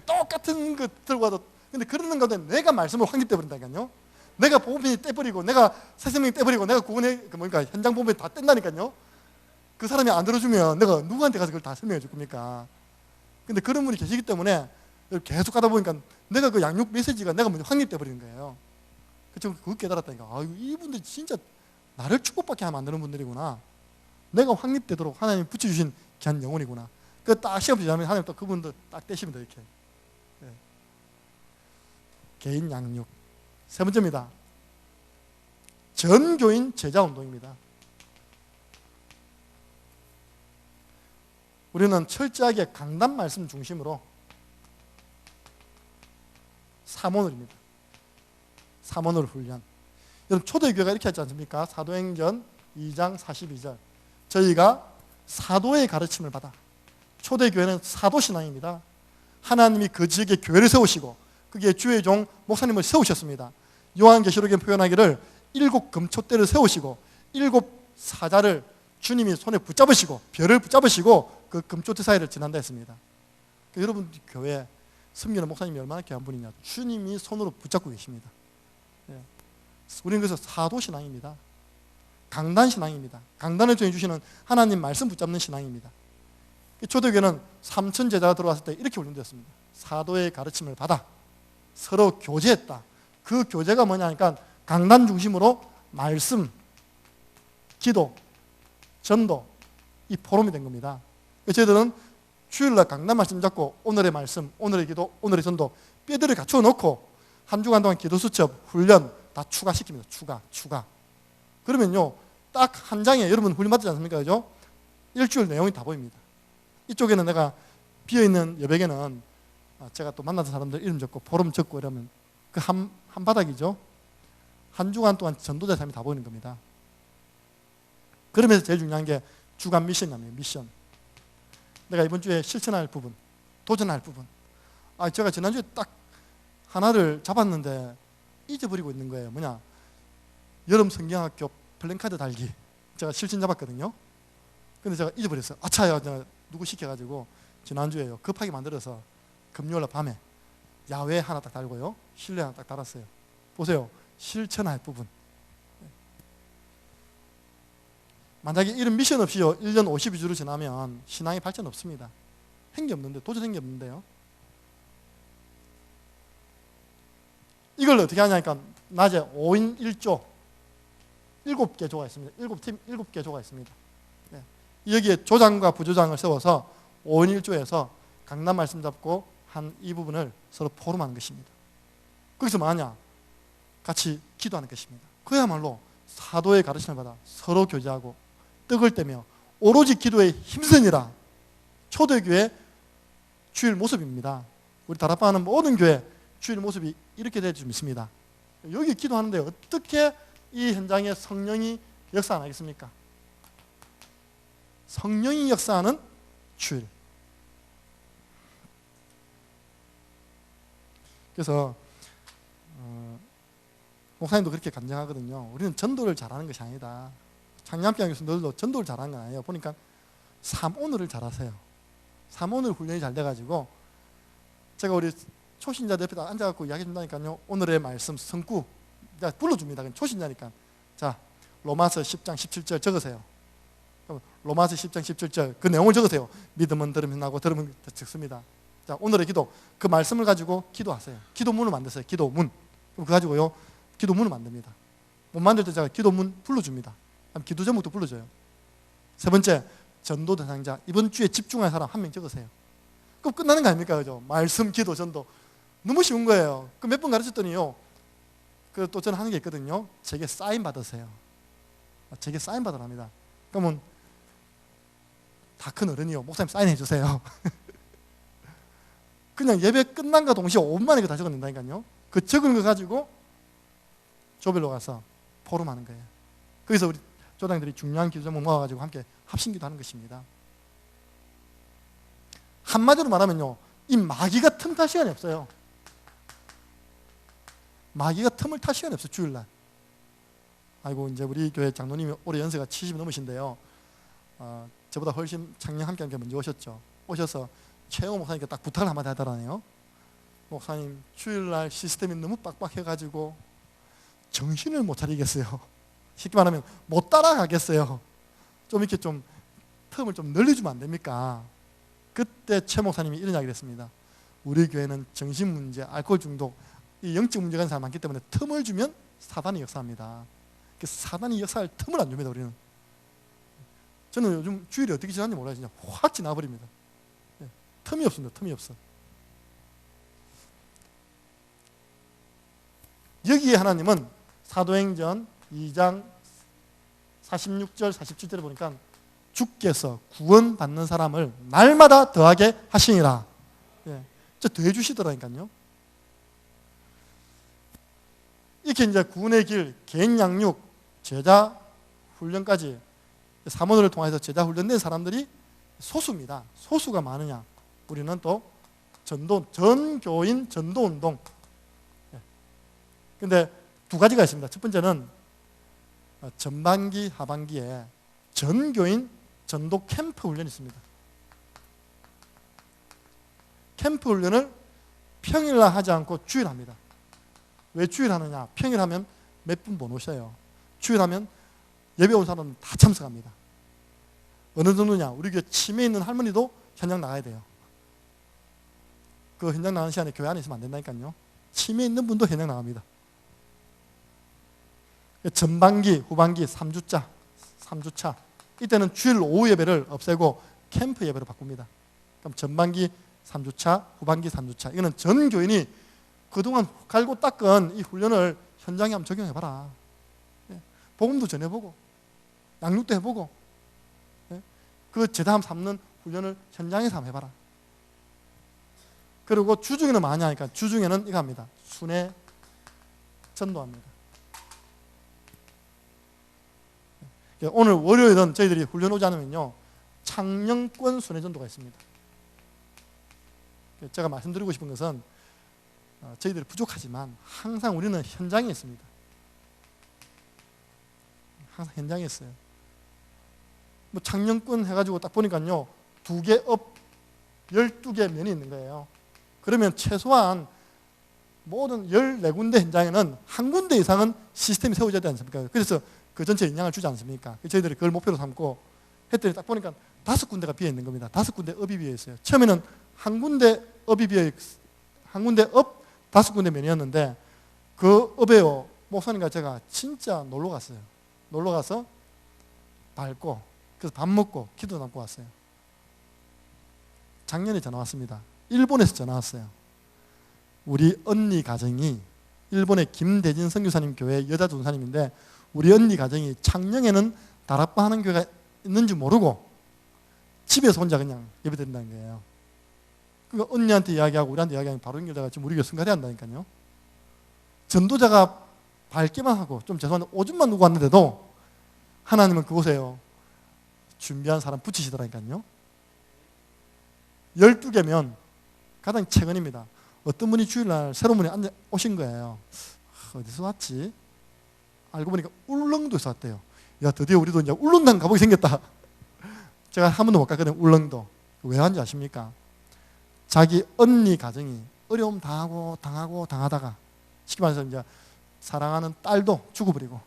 Speaker 1: 똑같은 거 들고 와도. 근데 그러는 가운데 내가 말씀을 확립돼 버린다니까요. 내가 복음편이 떼버리고, 내가 새생명이 떼버리고, 내가 구원의 현장 복음편이 다 뗀다니까요. 그 사람이 안 들어주면 내가 누구한테 가서 그걸 다 설명해 줄 겁니까? 근데 그런 분이 계시기 때문에 계속 가다 보니까 내가 그 양육 메시지가 내가 먼저 확립돼 버리는 거예요. 그래서 그거 깨달았다니까. 이분들 진짜 나를 축복받게 하면 안 되는 분들이구나. 내가 확립되도록 하나님이 붙여주신 귀한 영혼이구나. 그 딱 시험 지나면 하나님 또 그분들 딱 떼시면 돼 이렇게. 네. 개인 양육. 세 번째입니다. 전교인 제자 운동입니다. 우리는 철저하게 강단 말씀 중심으로 사모늘입니다. 사모늘 훈련. 여러분 초대교회가 이렇게 하지 않습니까? 사도행전 2장 42절. 저희가 사도의 가르침을 받아. 초대교회는 사도신앙입니다. 하나님이 그 지역에 교회를 세우시고 그게 주의 종 목사님을 세우셨습니다. 요한계시록에 표현하기를 7 금초대를 세우시고 7 사자를 주님이 손에 붙잡으시고 별을 붙잡으시고 그 금초대 사이를 지난다 했습니다. 그러니까 여러분 교회 섬기는 목사님이 얼마나 귀한 분이냐. 주님이 손으로 붙잡고 계십니다. 우리는 그래서 사도신앙입니다. 강단신앙입니다. 강단을 정해주시는 하나님 말씀 붙잡는 신앙입니다. 초대교회는 3천 제자가 들어왔을 때 이렇게 훈련되었습니다. 사도의 가르침을 받아 서로 교제했다. 그 교제가 뭐냐 하니까 강단 중심으로 말씀, 기도, 전도, 이 포럼이 된 겁니다. 저희들은 주일날 강단 말씀 잡고 오늘의 말씀, 오늘의 기도, 오늘의 전도 뼈들을 갖추어 놓고 한 주간 동안 기도 수첩, 훈련 다 추가시킵니다. 추가. 그러면요, 딱 한 장에 여러분 훈련 받지 않습니까? 그죠? 일주일 내용이 다 보입니다. 이쪽에는 내가 비어있는 여백에는 제가 또 만나던 사람들 이름 적고 포럼 적고 이러면 그 한 바닥이죠. 한 주간 동안 전도자 삶이 다 보이는 겁니다. 그러면서 제일 중요한 게 주간 미션이에요. 미션. 내가 이번 주에 실천할 부분, 도전할 부분. 제가 지난주에 딱 하나를 잡았는데 잊어버리고 있는 거예요. 뭐냐? 여름 성경학교 플랜카드 달기. 제가 실천 잡았거든요. 근데 제가 잊어버렸어요. 아차요. 제가 누구 시켜가지고 지난주에요. 급하게 만들어서 금요일날 밤에 야외 하나 딱 달고요. 실내 하나 딱 달았어요. 보세요. 실천할 부분. 만약에 이런 미션 없이요 1년 52주를 지나면 신앙의 발전 없습니다. 행기 없는데, 도저히 행기 없는데요. 이걸 어떻게 하냐니까 낮에 5인 1조 7개 조가 있습니다. 7팀 7개 조가 있습니다. 네. 여기에 조장과 부조장을 세워서 5인 1조에서 강단 말씀 잡고 한 이 부분을 서로 포럼하는 것입니다. 거기서 뭐하냐? 같이 기도하는 것입니다. 그야말로 사도의 가르침을 받아 서로 교제하고 떡을 떼며 오로지 기도에 힘쓰니라. 초대교회 주일 모습입니다. 우리 다락방하는 모든 교회 주일 모습이 이렇게 될 줄 믿습니다. 여기 기도하는데 어떻게 이 현장에 성령이 역사 안 하겠습니까? 성령이 역사하는 주일. 그래서 목사님도 그렇게 간증하거든요. 우리는 전도를 잘하는 것이 아니다. 창량병 교수들도 전도를 잘하는 건 아니에요. 보니까 3오늘을 잘하세요. 3오늘 훈련이 잘 돼가지고 제가 우리 초신자들 옆에다 앉아갖고 이야기해준다니까요. 오늘의 말씀 성구 불러줍니다. 초신자니까. 자, 로마서 10장 17절 적으세요. 로마서 10장 17절 그 내용을 적으세요. 믿음은 들으면 나고 들으면 적습니다. 자, 오늘의 기도 그 말씀을 가지고 기도하세요. 기도문을 만드세요. 기도문. 그럼 그거 가지고요 기도문을 만듭니다. 못 만들 때 제가 기도문 불러줍니다. 기도 제목도 불러줘요. 세 번째, 전도 대상자 이번 주에 집중할 사람 한 명 적으세요. 그럼 끝나는 거 아닙니까? 그죠? 말씀, 기도, 전도 너무 쉬운 거예요. 그 몇 번 가르쳤더니요 그 또 저는 하는 게 있거든요. 제게 사인 받으세요. 제게 사인 받으랍니다. 그러면 다 큰 어른이요 목사님 사인해 주세요. 그냥 예배 끝난과 동시에 5분 만에 다 적어낸다니까요. 그 적은 거 가지고 조별로 가서 포럼하는 거예요. 거기서 우리 조당들이 중요한 기도 제목 모아가지고 함께 합심기도 하는 것입니다. 한마디로 말하면요 이 마귀가 틈 탈 시간이 없어요. 마귀가 틈을 탈 시간이 없어요. 주일날. 아이고 이제 우리 교회 장로님이 올해 연세가 70 넘으신데요 저보다 훨씬 작년 함께 먼저 오셨죠. 오셔서 최영호 목사님께 딱 부탁을 한마디 하더라네요. 목사님 주일날 시스템이 너무 빡빡해가지고 정신을 못 차리겠어요. 쉽게 말하면 못 따라가겠어요. 좀 이렇게 좀 틈을 좀 늘려주면 안 됩니까? 그때 최 목사님이 이런 이야기를 했습니다. 우리 교회는 정신 문제, 알코올 중독, 이 영적 문제가 있는 사람 많기 때문에 틈을 주면 사단이 역사합니다. 사단이 역사할 틈을 안 줍니다. 우리는. 저는 요즘 주일이 어떻게 지났는지 몰라요. 진짜 확 지나버립니다. 틈이 없습니다. 틈이 없어. 여기에 하나님은 사도행전 2장 46절 47절에 보니까 주께서 구원받는 사람을 날마다 더하게 하시니라. 저 더해 주시더라니까요. 이렇게 이제 구원의 길, 개인 양육, 제자 훈련까지 사모를 통해서 제자 훈련된 사람들이 소수입니다. 소수가 많으냐? 우리는 또 전교인 전도운동. 근데 두 가지가 있습니다. 첫 번째는 전반기, 하반기에 전교인 전도 캠프 훈련이 있습니다. 캠프 훈련을 평일날 하지 않고 주일 합니다. 왜 주일 하느냐? 평일 하면 몇 분 못 오셔요. 주일 하면 예배 온 사람은 다 참석합니다. 어느 정도냐? 우리 교회 치매 있는 할머니도 현장 나가야 돼요. 그 현장 나가는 시간에 교회 안에 있으면 안 된다니까요. 치매 있는 분도 현장 나갑니다. 전반기, 후반기 3주차. 이때는 주일 오후 예배를 없애고 캠프 예배로 바꿉니다. 그럼 전반기 3주차, 후반기 3주차. 이거는 전 교인이 그동안 갈고 닦은 이 훈련을 현장에 한번 적용해봐라. 복음도 전해보고 양육도 해보고 그 제담 삼는 훈련을 현장에서 한번 해봐라. 그리고 주중에는 많이 하니까 주중에는 이거 합니다. 순회 전도합니다. 오늘 월요일은 저희들이 훈련 오지 않으면요 창녕권 순회 전도가 있습니다. 제가 말씀드리고 싶은 것은 저희들이 부족하지만 항상 우리는 현장에 있습니다. 항상 현장에 있어요. 뭐 창녕권 해가지고 딱 보니까요 2개 업 12개 면이 있는 거예요. 그러면 최소한 모든 14군데 현장에는 한 군데 이상은 시스템이 세워져야 되지 않습니까? 그래서 그 전체에 영향을 주지 않습니까? 저희들이 그걸 목표로 삼고 했더니 딱 보니까 5군데가 비어 있는 겁니다. 5군데 업이 비어 있어요. 처음에는 한 군데 업이 비어 한 군데 업 5군데 면이었는데 그 업에요 목사님과 제가 진짜 놀러 갔어요. 놀러 가서 밟고 그래서 밥 먹고 기도 남고 왔어요. 작년에 전화 왔습니다. 일본에서 전화 왔어요. 우리 언니 가정이 일본의 김대진 선교사님 교회 여자 전사님인데 우리 언니 가정이 창녕에는 다락방 하는 교회가 있는지 모르고 집에서 혼자 그냥 예배 드린다는 거예요. 그러니까 언니한테 이야기하고 우리한테 이야기하면 바로 연결돼가 지금 우리 교회 승가대 한다니까요. 전도자가 밝기만 하고 좀 죄송한데 오줌만 누고 왔는데도 하나님은 그곳에요 준비한 사람 붙이시더라니까요. 12개면 가장 최근입니다. 어떤 분이 주일날 새로운 분이 오신 거예요. 어디서 왔지? 알고 보니까 울릉도에서 왔대요. 야, 드디어 우리도 이제 울릉도 가보게 생겼다. 제가 한 번도 못 갔거든요. 울릉도. 왜 왔는지 아십니까? 자기 언니 가정이 어려움 당하다가 쉽게 말해서 이제 사랑하는 딸도 죽어버리고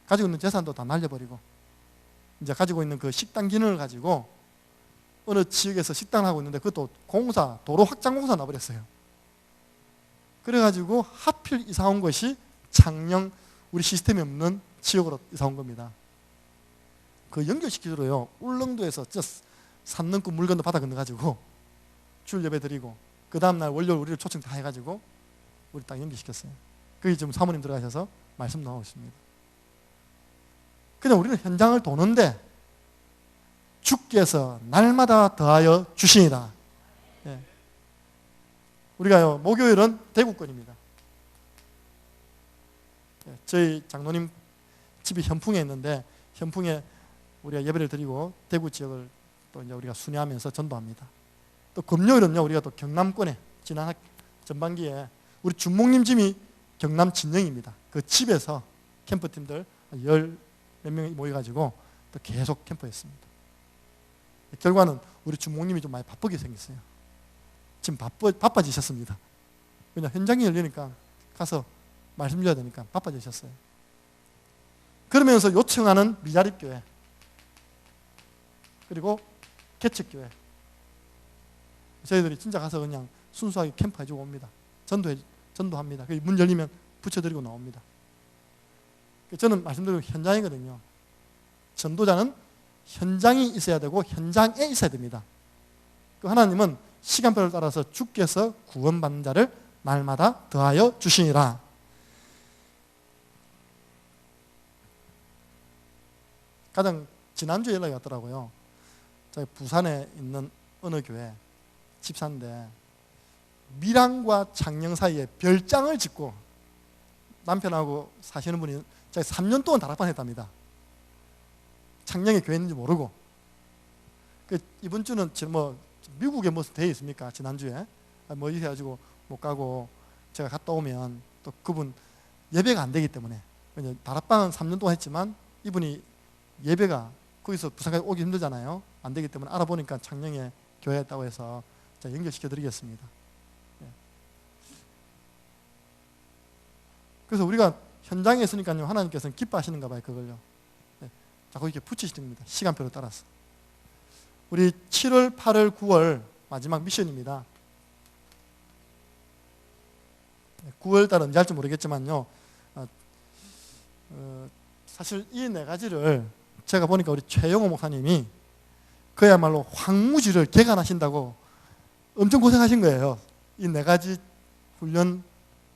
Speaker 1: 가지고 있는 재산도 다 날려버리고 이제 가지고 있는 그 식당 기능을 가지고 어느 지역에서 식당을 하고 있는데 그것도 도로 확장 공사 나버렸어요. 그래가지고 하필 이사 온 것이 창녕 우리 시스템이 없는 지역으로 이사 온 겁니다. 그 연결시키더라요. 울릉도에서 산 넘고 물 건너 바다 건너가지고 주일 예배 드리고 그 다음날 월요일 우리를 초청 다 해가지고 우리 딱 연결시켰어요. 거기 지금 사모님 들어가셔서 말씀 나오고 있습니다. 그냥 우리는 현장을 도는데 주께서 날마다 더하여 주시니라. 예. 우리가요 목요일은 대구권입니다. 예. 저희 장로님 집이 현풍에 있는데 현풍에 우리가 예배를 드리고 대구 지역을 또 이제 우리가 순회하면서 전도합니다. 또 금요일은요 우리가 또 경남권에 지난 전반기에 우리 준목님 집이 경남 진영입니다. 그 집에서 캠프팀들 10몇 명이 모여가지고 또 계속 캠프했습니다. 결과는 우리 준목님이 좀 많이 바쁘게 생겼어요. 지금 바빠지셨습니다. 그냥 현장이 열리니까 가서 말씀 드려야 되니까 바빠지셨어요. 그러면서 요청하는 미자립교회 그리고 개척교회 저희들이 진짜 가서 그냥 순수하게 캠프 해주고 옵니다. 전도합니다. 문 열리면 붙여드리고 나옵니다. 저는 말씀드리고 현장이거든요. 전도자는 현장이 있어야 되고 현장에 있어야 됩니다. 하나님은 시간표를 따라서 주께서 구원받는 자를 날마다 더하여 주시니라. 가장 지난주에 연락이 왔더라고요. 저희 부산에 있는 어느 교회 집사인데 밀양과 창녕 사이에 별장을 짓고 남편하고 사시는 분이 자기 3년 동안 다락방 했답니다. 창녕에 교회 있는지 모르고. 이번 주는 뭐 미국에 무슨 대회 있습니까? 지난주에 뭐 이렇게 해가지고 못 가고 제가 갔다 오면 또 그분 예배가 안 되기 때문에 다락방은 3년 동안 했지만 이분이 예배가 거기서 부산까지 오기 힘들잖아요. 안 되기 때문에 알아보니까 창녕에 교회 했다고 해서 제가 연결시켜 드리겠습니다. 그래서 우리가 현장에 있으니까요 하나님께서는 기뻐하시는가 봐요. 그걸요 자꾸 이렇게 붙이시는 겁니다. 시간표를 따라서. 우리 7월, 8월, 9월 마지막 미션입니다. 9월 달은 언제 할지 모르겠지만요 사실 이 네 가지를 제가 보니까 우리 최영호 목사님이 그야말로 황무지를 개간하신다고 엄청 고생하신 거예요. 이 네 가지 훈련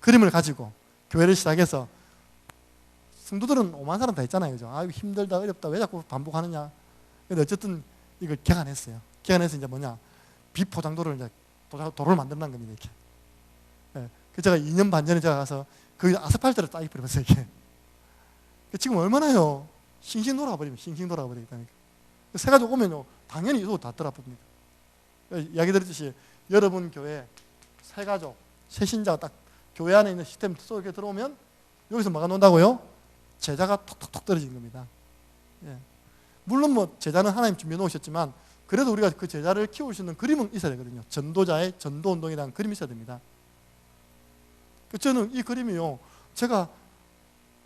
Speaker 1: 그림을 가지고 교회를 시작해서 성도들은 오만 사람 다 있잖아요. 그죠? 아유 힘들다 어렵다 왜 자꾸 반복하느냐. 근데 어쨌든 이걸 개간했어요. 개간해서 이제 뭐냐 비포장도를 이제 도로를 만든다는 겁니다. 이렇게. 예. 제가 2년 반 전에 제가 가서 그 아스팔트를 따기 버리면서 이렇게. 지금 얼마나요? 싱싱 돌아버리면 싱싱 돌아버리겠다니까. 세 가지 오면요 당연히 이도 다 돌아버립니다. 이야기 드렸듯이 여러분 교회 세 가족 새신자가 딱 교회 안에 있는 시스템 속에 들어오면 여기서 뭐가 논다고요? 제자가 톡톡톡 떨어진 겁니다. 예. 물론 뭐 제자는 하나님 준비해 놓으셨지만 그래도 우리가 그 제자를 키울 수 있는 그림은 있어야 되거든요. 전도자의 전도운동에 대한 그림이 있어야 됩니다. 저는 이 그림이요 제가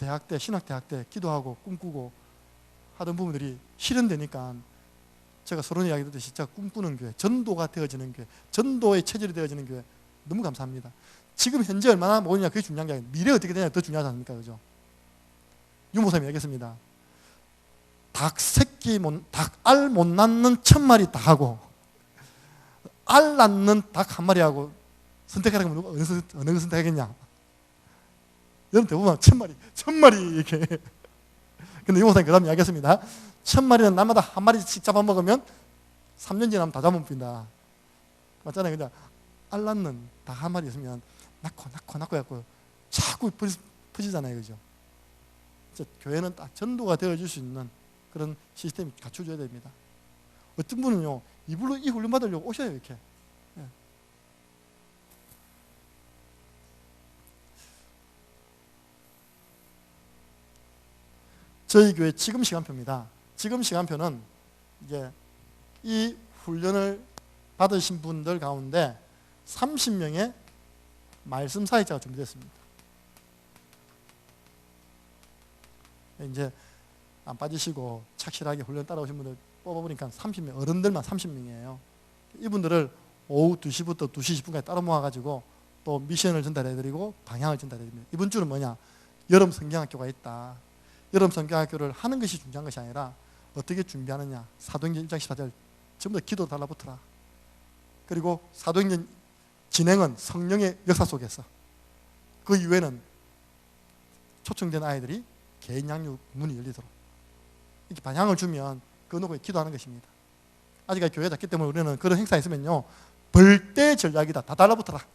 Speaker 1: 대학 때, 신학대학 때 기도하고 꿈꾸고 하던 부분들이 실현되니까 제가 서론 이야기 듣듯이 진짜 꿈꾸는 교회, 전도가 되어지는 교회, 전도의 체질이 되어지는 교회 너무 감사합니다. 지금 현재 얼마나 모이냐 그게 중요한 게 아니라 미래 어떻게 되냐 더 중요하지 않습니까? 그죠? 유모사님이 얘기했습니다. 닭알 못 낳는 1000마리 닭하고 알 낳는 닭 한 마리하고 선택하라고 하면 어느 거 선택하겠냐? 여러분 대부분 1000마리 이렇게. 근데 유모사님 그 다음 이야기했습니다. 1000마리는 날마다 한 마리씩 잡아먹으면 3년 지나면 다 잡아먹힌다. 맞잖아요. 그냥 알 낳는 닭 한 마리 있으면 낳고 해갖고 자꾸 퍼지잖아요. 그죠? 교회는 딱 전도가 되어줄 수 있는 그런 시스템이 갖춰줘야 됩니다. 어떤 분은요, 이 훈련 받으려고 오셔요, 이렇게. 예. 저희 교회 지금 시간표입니다. 지금 시간표는 이제 이 훈련을 받으신 분들 가운데 30명의 말씀 사역자가 준비됐습니다. 이제 안 빠지시고 착실하게 훈련 따라오신 분들 뽑아보니까 30명, 어른들만 30명이에요. 이분들을 오후 2시부터 2시 10분까지 따로 모아가지고 또 미션을 전달해드리고 방향을 전달해드립니다. 이번 주는 뭐냐? 여름 성경학교가 있다. 여름 성경학교를 하는 것이 중요한 것이 아니라 어떻게 준비하느냐. 사도행전 1장 14절 전부 다 기도 달라붙어라. 그리고 사도행전 진행은 성령의 역사 속에서 그 이후에는 초청된 아이들이 개인 양육 문이 열리도록 이렇게 방향을 주면 그 놓고 기도하는 것입니다. 아직까지 교회에 닿기 때문에 우리는 그런 행사 있으면요 벌떼 전략이다. 다 달라붙어라.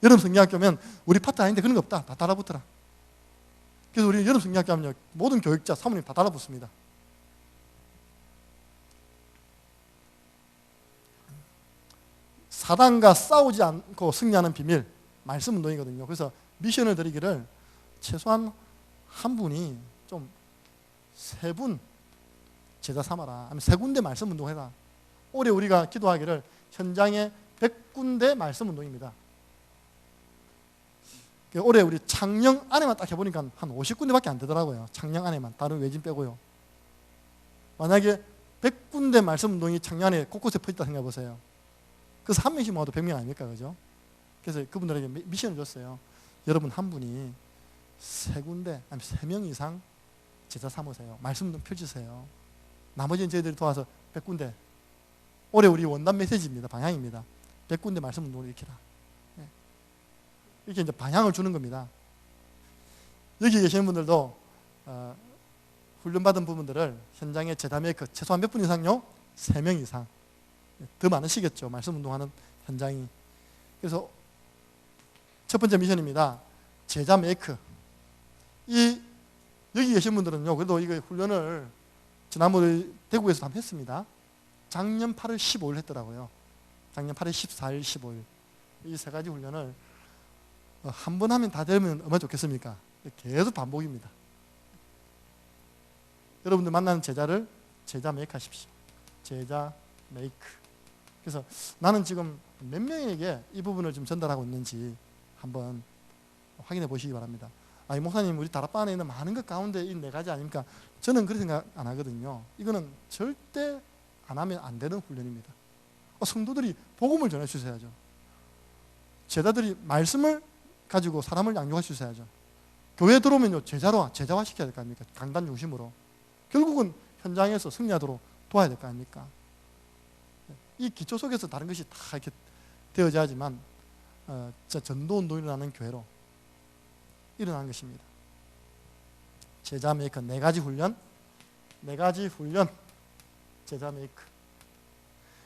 Speaker 1: 여름 성경학교면 우리 파트 아닌데 그런 거 없다. 다 달라붙어라. 그래서 우리 여름 성경학교 하면 모든 교육자, 사모님 다 달라붙습니다. 사단과 싸우지 않고 승리하는 비밀, 말씀 운동이거든요. 그래서 미션을 드리기를 최소한 한 분이 좀 3분 제자 삼아라. 아니면 3군데 말씀 운동해라. 올해 우리가 기도하기를 현장에 100군데 말씀 운동입니다. 올해 우리 창녕 안에만 딱 해보니까 한 50군데밖에 안 되더라고요. 창녕 안에만. 다른 외진 빼고요. 만약에 100군데 말씀 운동이 창녕 안에 곳곳에 퍼졌다 생각해보세요. 그래서 한 명씩 모아도 100명 아닙니까? 그죠? 그래서 그분들에게 미션을 줬어요. 여러분 한 분이 3군데, 아니면 3명 이상 제자 삼으세요. 말씀 운동 펼치세요. 나머지는 저희들이 도와서 100군데. 올해 우리 원단 메시지입니다. 방향입니다. 100군데 말씀 운동을 일으키라. 이렇게 이제 방향을 주는 겁니다. 여기 계시는 분들도 훈련받은 부분들을 현장에 제자 메이커 최소한 몇 분 이상요? 3명 이상. 더 많으시겠죠. 말씀 운동하는 현장이. 그래서 첫 번째 미션입니다. 제자 메이커. 여기 계신 분들은요, 그래도 이거 훈련을 지난번에 대구에서 한번 했습니다. 작년 8월 15일 했더라고요. 작년 8월 14일, 15일. 이 3가지 훈련을 한 번 하면 다 되면 얼마나 좋겠습니까? 계속 반복입니다. 여러분들 만나는 제자를 제자 메이크 하십시오. 제자 메이크. 그래서 나는 지금 몇 명에게 이 부분을 좀 전달하고 있는지 한번 확인해 보시기 바랍니다. 아니 목사님 우리 다락방 안에 있는 많은 것 가운데 이 4가지 아닙니까? 저는 그렇게 생각 안 하거든요. 이거는 절대 안 하면 안 되는 훈련입니다. 성도들이 복음을 전해 주셔야죠. 제자들이 말씀을 가지고 사람을 양육할 수 있어야죠. 교회에 들어오면요 제자화 시켜야 될 거 아닙니까? 강단 중심으로. 결국은 현장에서 승리하도록 도와야 될 거 아닙니까? 이 기초 속에서 다른 것이 다 이렇게 되어져야지만 전도 운동이 일어나는 교회로 일어나는 것입니다. 제자 메이커 4가지 훈련, 4가지 훈련, 제자 메이커.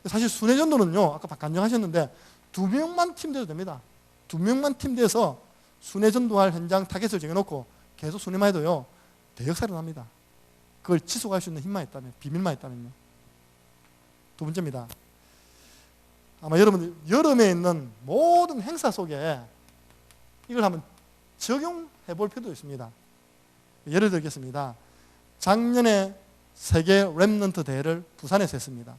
Speaker 1: 사실 순회전도는요, 아까 간증하셨는데 2명만 팀돼도 됩니다. 2명만 팀돼서 순회전도할 현장 타겟을 정해놓고 계속 순회만 해도요, 대역사를 납니다. 그걸 지속할 수 있는 힘만 있다면, 비밀만 있다면요. 2번째입니다. 아마 여러분들 여름에 있는 모든 행사 속에 이걸 한번 적용해 볼 필요도 있습니다. 예를 들겠습니다. 작년에 세계 랩넌트 대회를 부산에서 했습니다.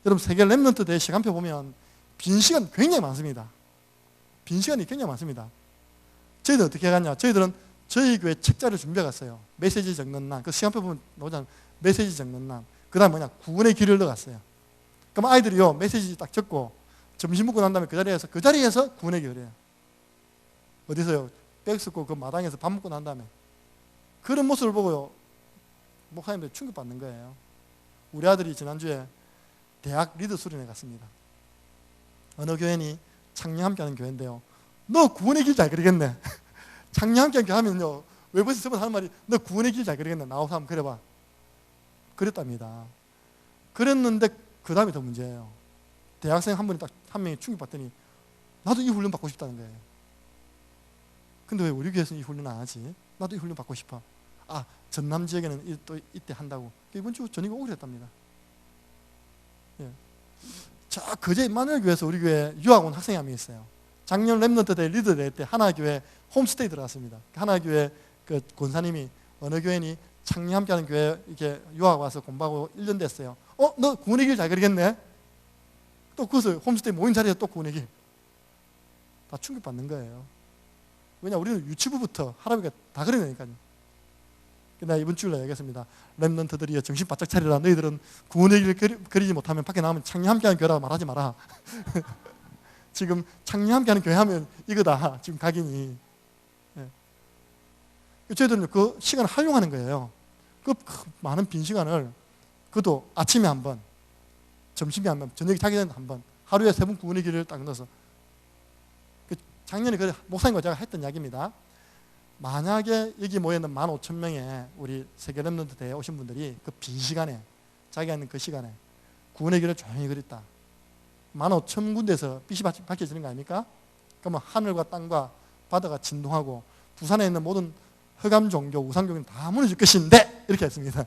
Speaker 1: 여러분 세계 랩넌트 대회 시간표 보면 빈 시간 굉장히 많습니다. 빈 시간이 굉장히 많습니다. 저희들은 어떻게 해갔냐? 저희들은 저희 교회 책자를 준비해 갔어요. 메시지 적는 날. 그 시간표 보면 나오잖아요. 메시지 적는 날. 그 다음 뭐냐? 구원의 길을 넣어갔어요. 그럼 아이들이요, 메시지 딱 적고 점심 먹고 난 다음에 그 자리에서 구원의 길을 해요. 어디서요? 백 쓰고 그 마당에서 밥 먹고 난 다음에. 그런 모습을 보고요, 목사님들 충격받는 거예요. 우리 아들이 지난주에 대학 리더 수련회 갔습니다. 어느 교회니 창녕 함께 하는 교회인데요. 너 구원의 길 잘 그리겠네. 창녕 함께 하면요, 외부에서 쓰면 하는 말이 너 구원의 길 잘 그리겠네. 나와서 한번 그려봐. 그랬답니다. 그랬는데 그 다음이 더 문제예요. 대학생 한 분이 딱 한 명이 충격받더니 나도 이 훈련 받고 싶다는 거예요. 근데 왜 우리 교회에서는 이 훈련 안 하지? 나도 이 훈련 받고 싶어. 아, 전남 지역에는 또 이때 한다고. 이번 주 저녁에 오기로 했답니다. 예. 자, 그제 임마누엘 교회에서 우리 교회 유학 온 학생이 한 명 있어요. 작년 랩런트 대 리더 대회 때 하나교회 홈스테이 들어갔습니다. 하나교회 그 권사님이 어느 교회니 창녕 함께하는 교회 이렇게 유학 와서 공부하고 1년 됐어요. 너 구원의 길 잘 그리겠네? 또 그것을 홈스테이 모임 자리에서 또 구원의 길. 다 충격받는 거예요. 왜냐, 우리는 유치부부터 할아버지가 다 그려내니까요. 내가 이번 주일에 얘기했습니다. 랩런트들이여 정신 바짝 차리라. 너희들은 구원의 길 그리지 못하면 밖에 나가면 창녕 함께하는 교회라고 말하지 마라. 지금 창녕 함께하는 교회 하면 이거다. 지금 각인이. 예. 저희들은 그 시간을 활용하는 거예요. 그 많은 빈 시간을 그것도 아침에 한 번, 점심에 한 번, 저녁에 자기 전에 한 번, 하루에 3번 구원의 길을 딱 넣어서. 작년에 그 목사님과 제가 했던 이야기입니다. 만약에 여기 모여있는 15,000명의 우리 세계 랩런트 대회에 오신 분들이 그 빈 시간에, 자기가 있는 그 시간에 구원의 길을 조용히 그렸다. 15,000군데에서 빛이 밝혀지는 거 아닙니까? 그러면 하늘과 땅과 바다가 진동하고 부산에 있는 모든 흑암 종교, 우상 종교는 다 무너질 것인데 이렇게 했습니다.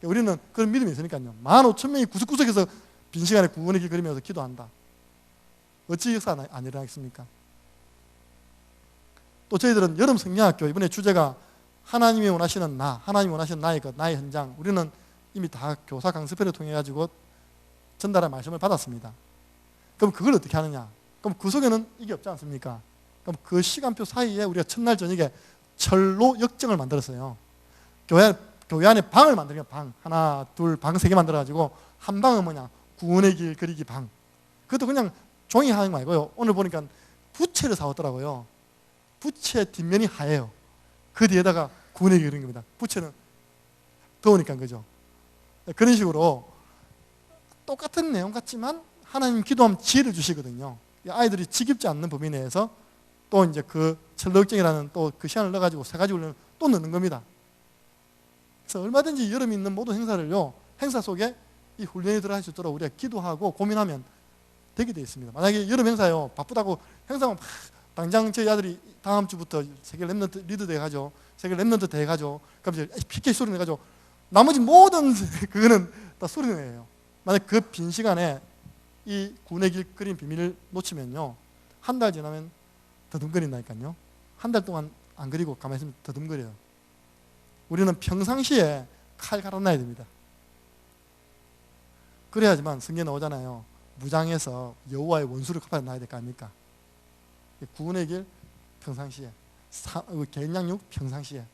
Speaker 1: 우리는 그런 믿음이 있으니까요. 15,000명이 구석구석에서 빈 시간에 구원의 길 그리면서 기도한다. 어찌 역사 안 일어나겠습니까? 또 저희들은 여름 성경학교 이번에 주제가 하나님이 원하시는 나, 하나님이 원하시는 나의 것, 나의 현장. 우리는 이미 다 교사 강습회를 통해 가지고 전달한 말씀을 받았습니다. 그럼 그걸 어떻게 하느냐? 그럼 그 속에는 이게 없지 않습니까? 그럼 그 시간표 사이에 우리가 첫날 저녁에 철로 역정을 만들었어요. 교회 안에 방을 만들면 방 하나, 둘, 방 3개 만들어가지고 한 방은 뭐냐? 구원의 길 그리기 방. 그것도 그냥 종이 하는 거 말고요. 오늘 보니까 부채를 사왔더라고요. 부채 뒷면이 하얘요. 그 뒤에다가 구원의 길 그린 겁니다. 부채는 더우니까 그죠. 그런 식으로 똑같은 내용 같지만 하나님 기도하면 지혜를 주시거든요. 아이들이 지겹지 않는 범위 내에서 또 이제 그 철로역정이라는 또 그 시간을 넣어가지고 3가지 훈련을 또 넣는 겁니다. 그래서 얼마든지 여름에 있는 모든 행사를요, 행사 속에 이 훈련이 들어갈 수 있도록 우리가 기도하고 고민하면 되게 되어 있습니다. 만약에 여름 행사요, 바쁘다고 행사만 당장 저희 아들이 다음 주부터 세계 랩런트 리더 대회 가죠. 세계 랩런트 대회 가죠. 그럼 이제 PK 수련회 가죠. 나머지 모든 그거는 다 수련회예요. 만약 그 빈 시간에 이 구원의 길 그린 비밀을 놓치면요, 한 달 지나면 더듬거린다니까요. 한 달 동안 안 그리고 가만히 있으면 더듬거려요. 우리는 평상시에 칼 갈아놔야 됩니다. 그래야지만 성경에 나오잖아요. 무장해서 여호와의 원수를 갚아놔야 될 거 아닙니까? 구원의 길 평상시에, 개인 양육 평상시에,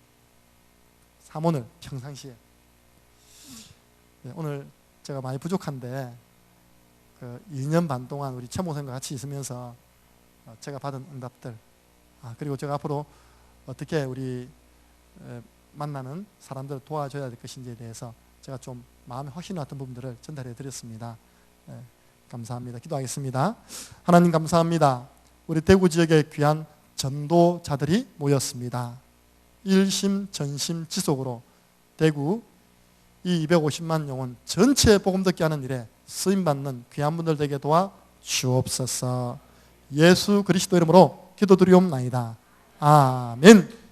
Speaker 1: 사모늘 평상시에. 네, 오늘 제가 많이 부족한데 그 2년 반 동안 우리 최 목사님과 같이 있으면서 제가 받은 응답들, 그리고 제가 앞으로 어떻게 우리 만나는 사람들을 도와줘야 될 것인지에 대해서 제가 좀 마음에 확신이 왔던 부분들을 전달해 드렸습니다. 네, 감사합니다. 기도하겠습니다. 하나님 감사합니다. 우리 대구 지역에 귀한 전도자들이 모였습니다. 일심전심지속으로 대구 이 250만 영혼 전체 복음 듣게 하는 일에 쓰임받는 귀한 분들 되게 도와 주옵소서. 예수 그리스도 이름으로 기도드리옵나이다. 아멘.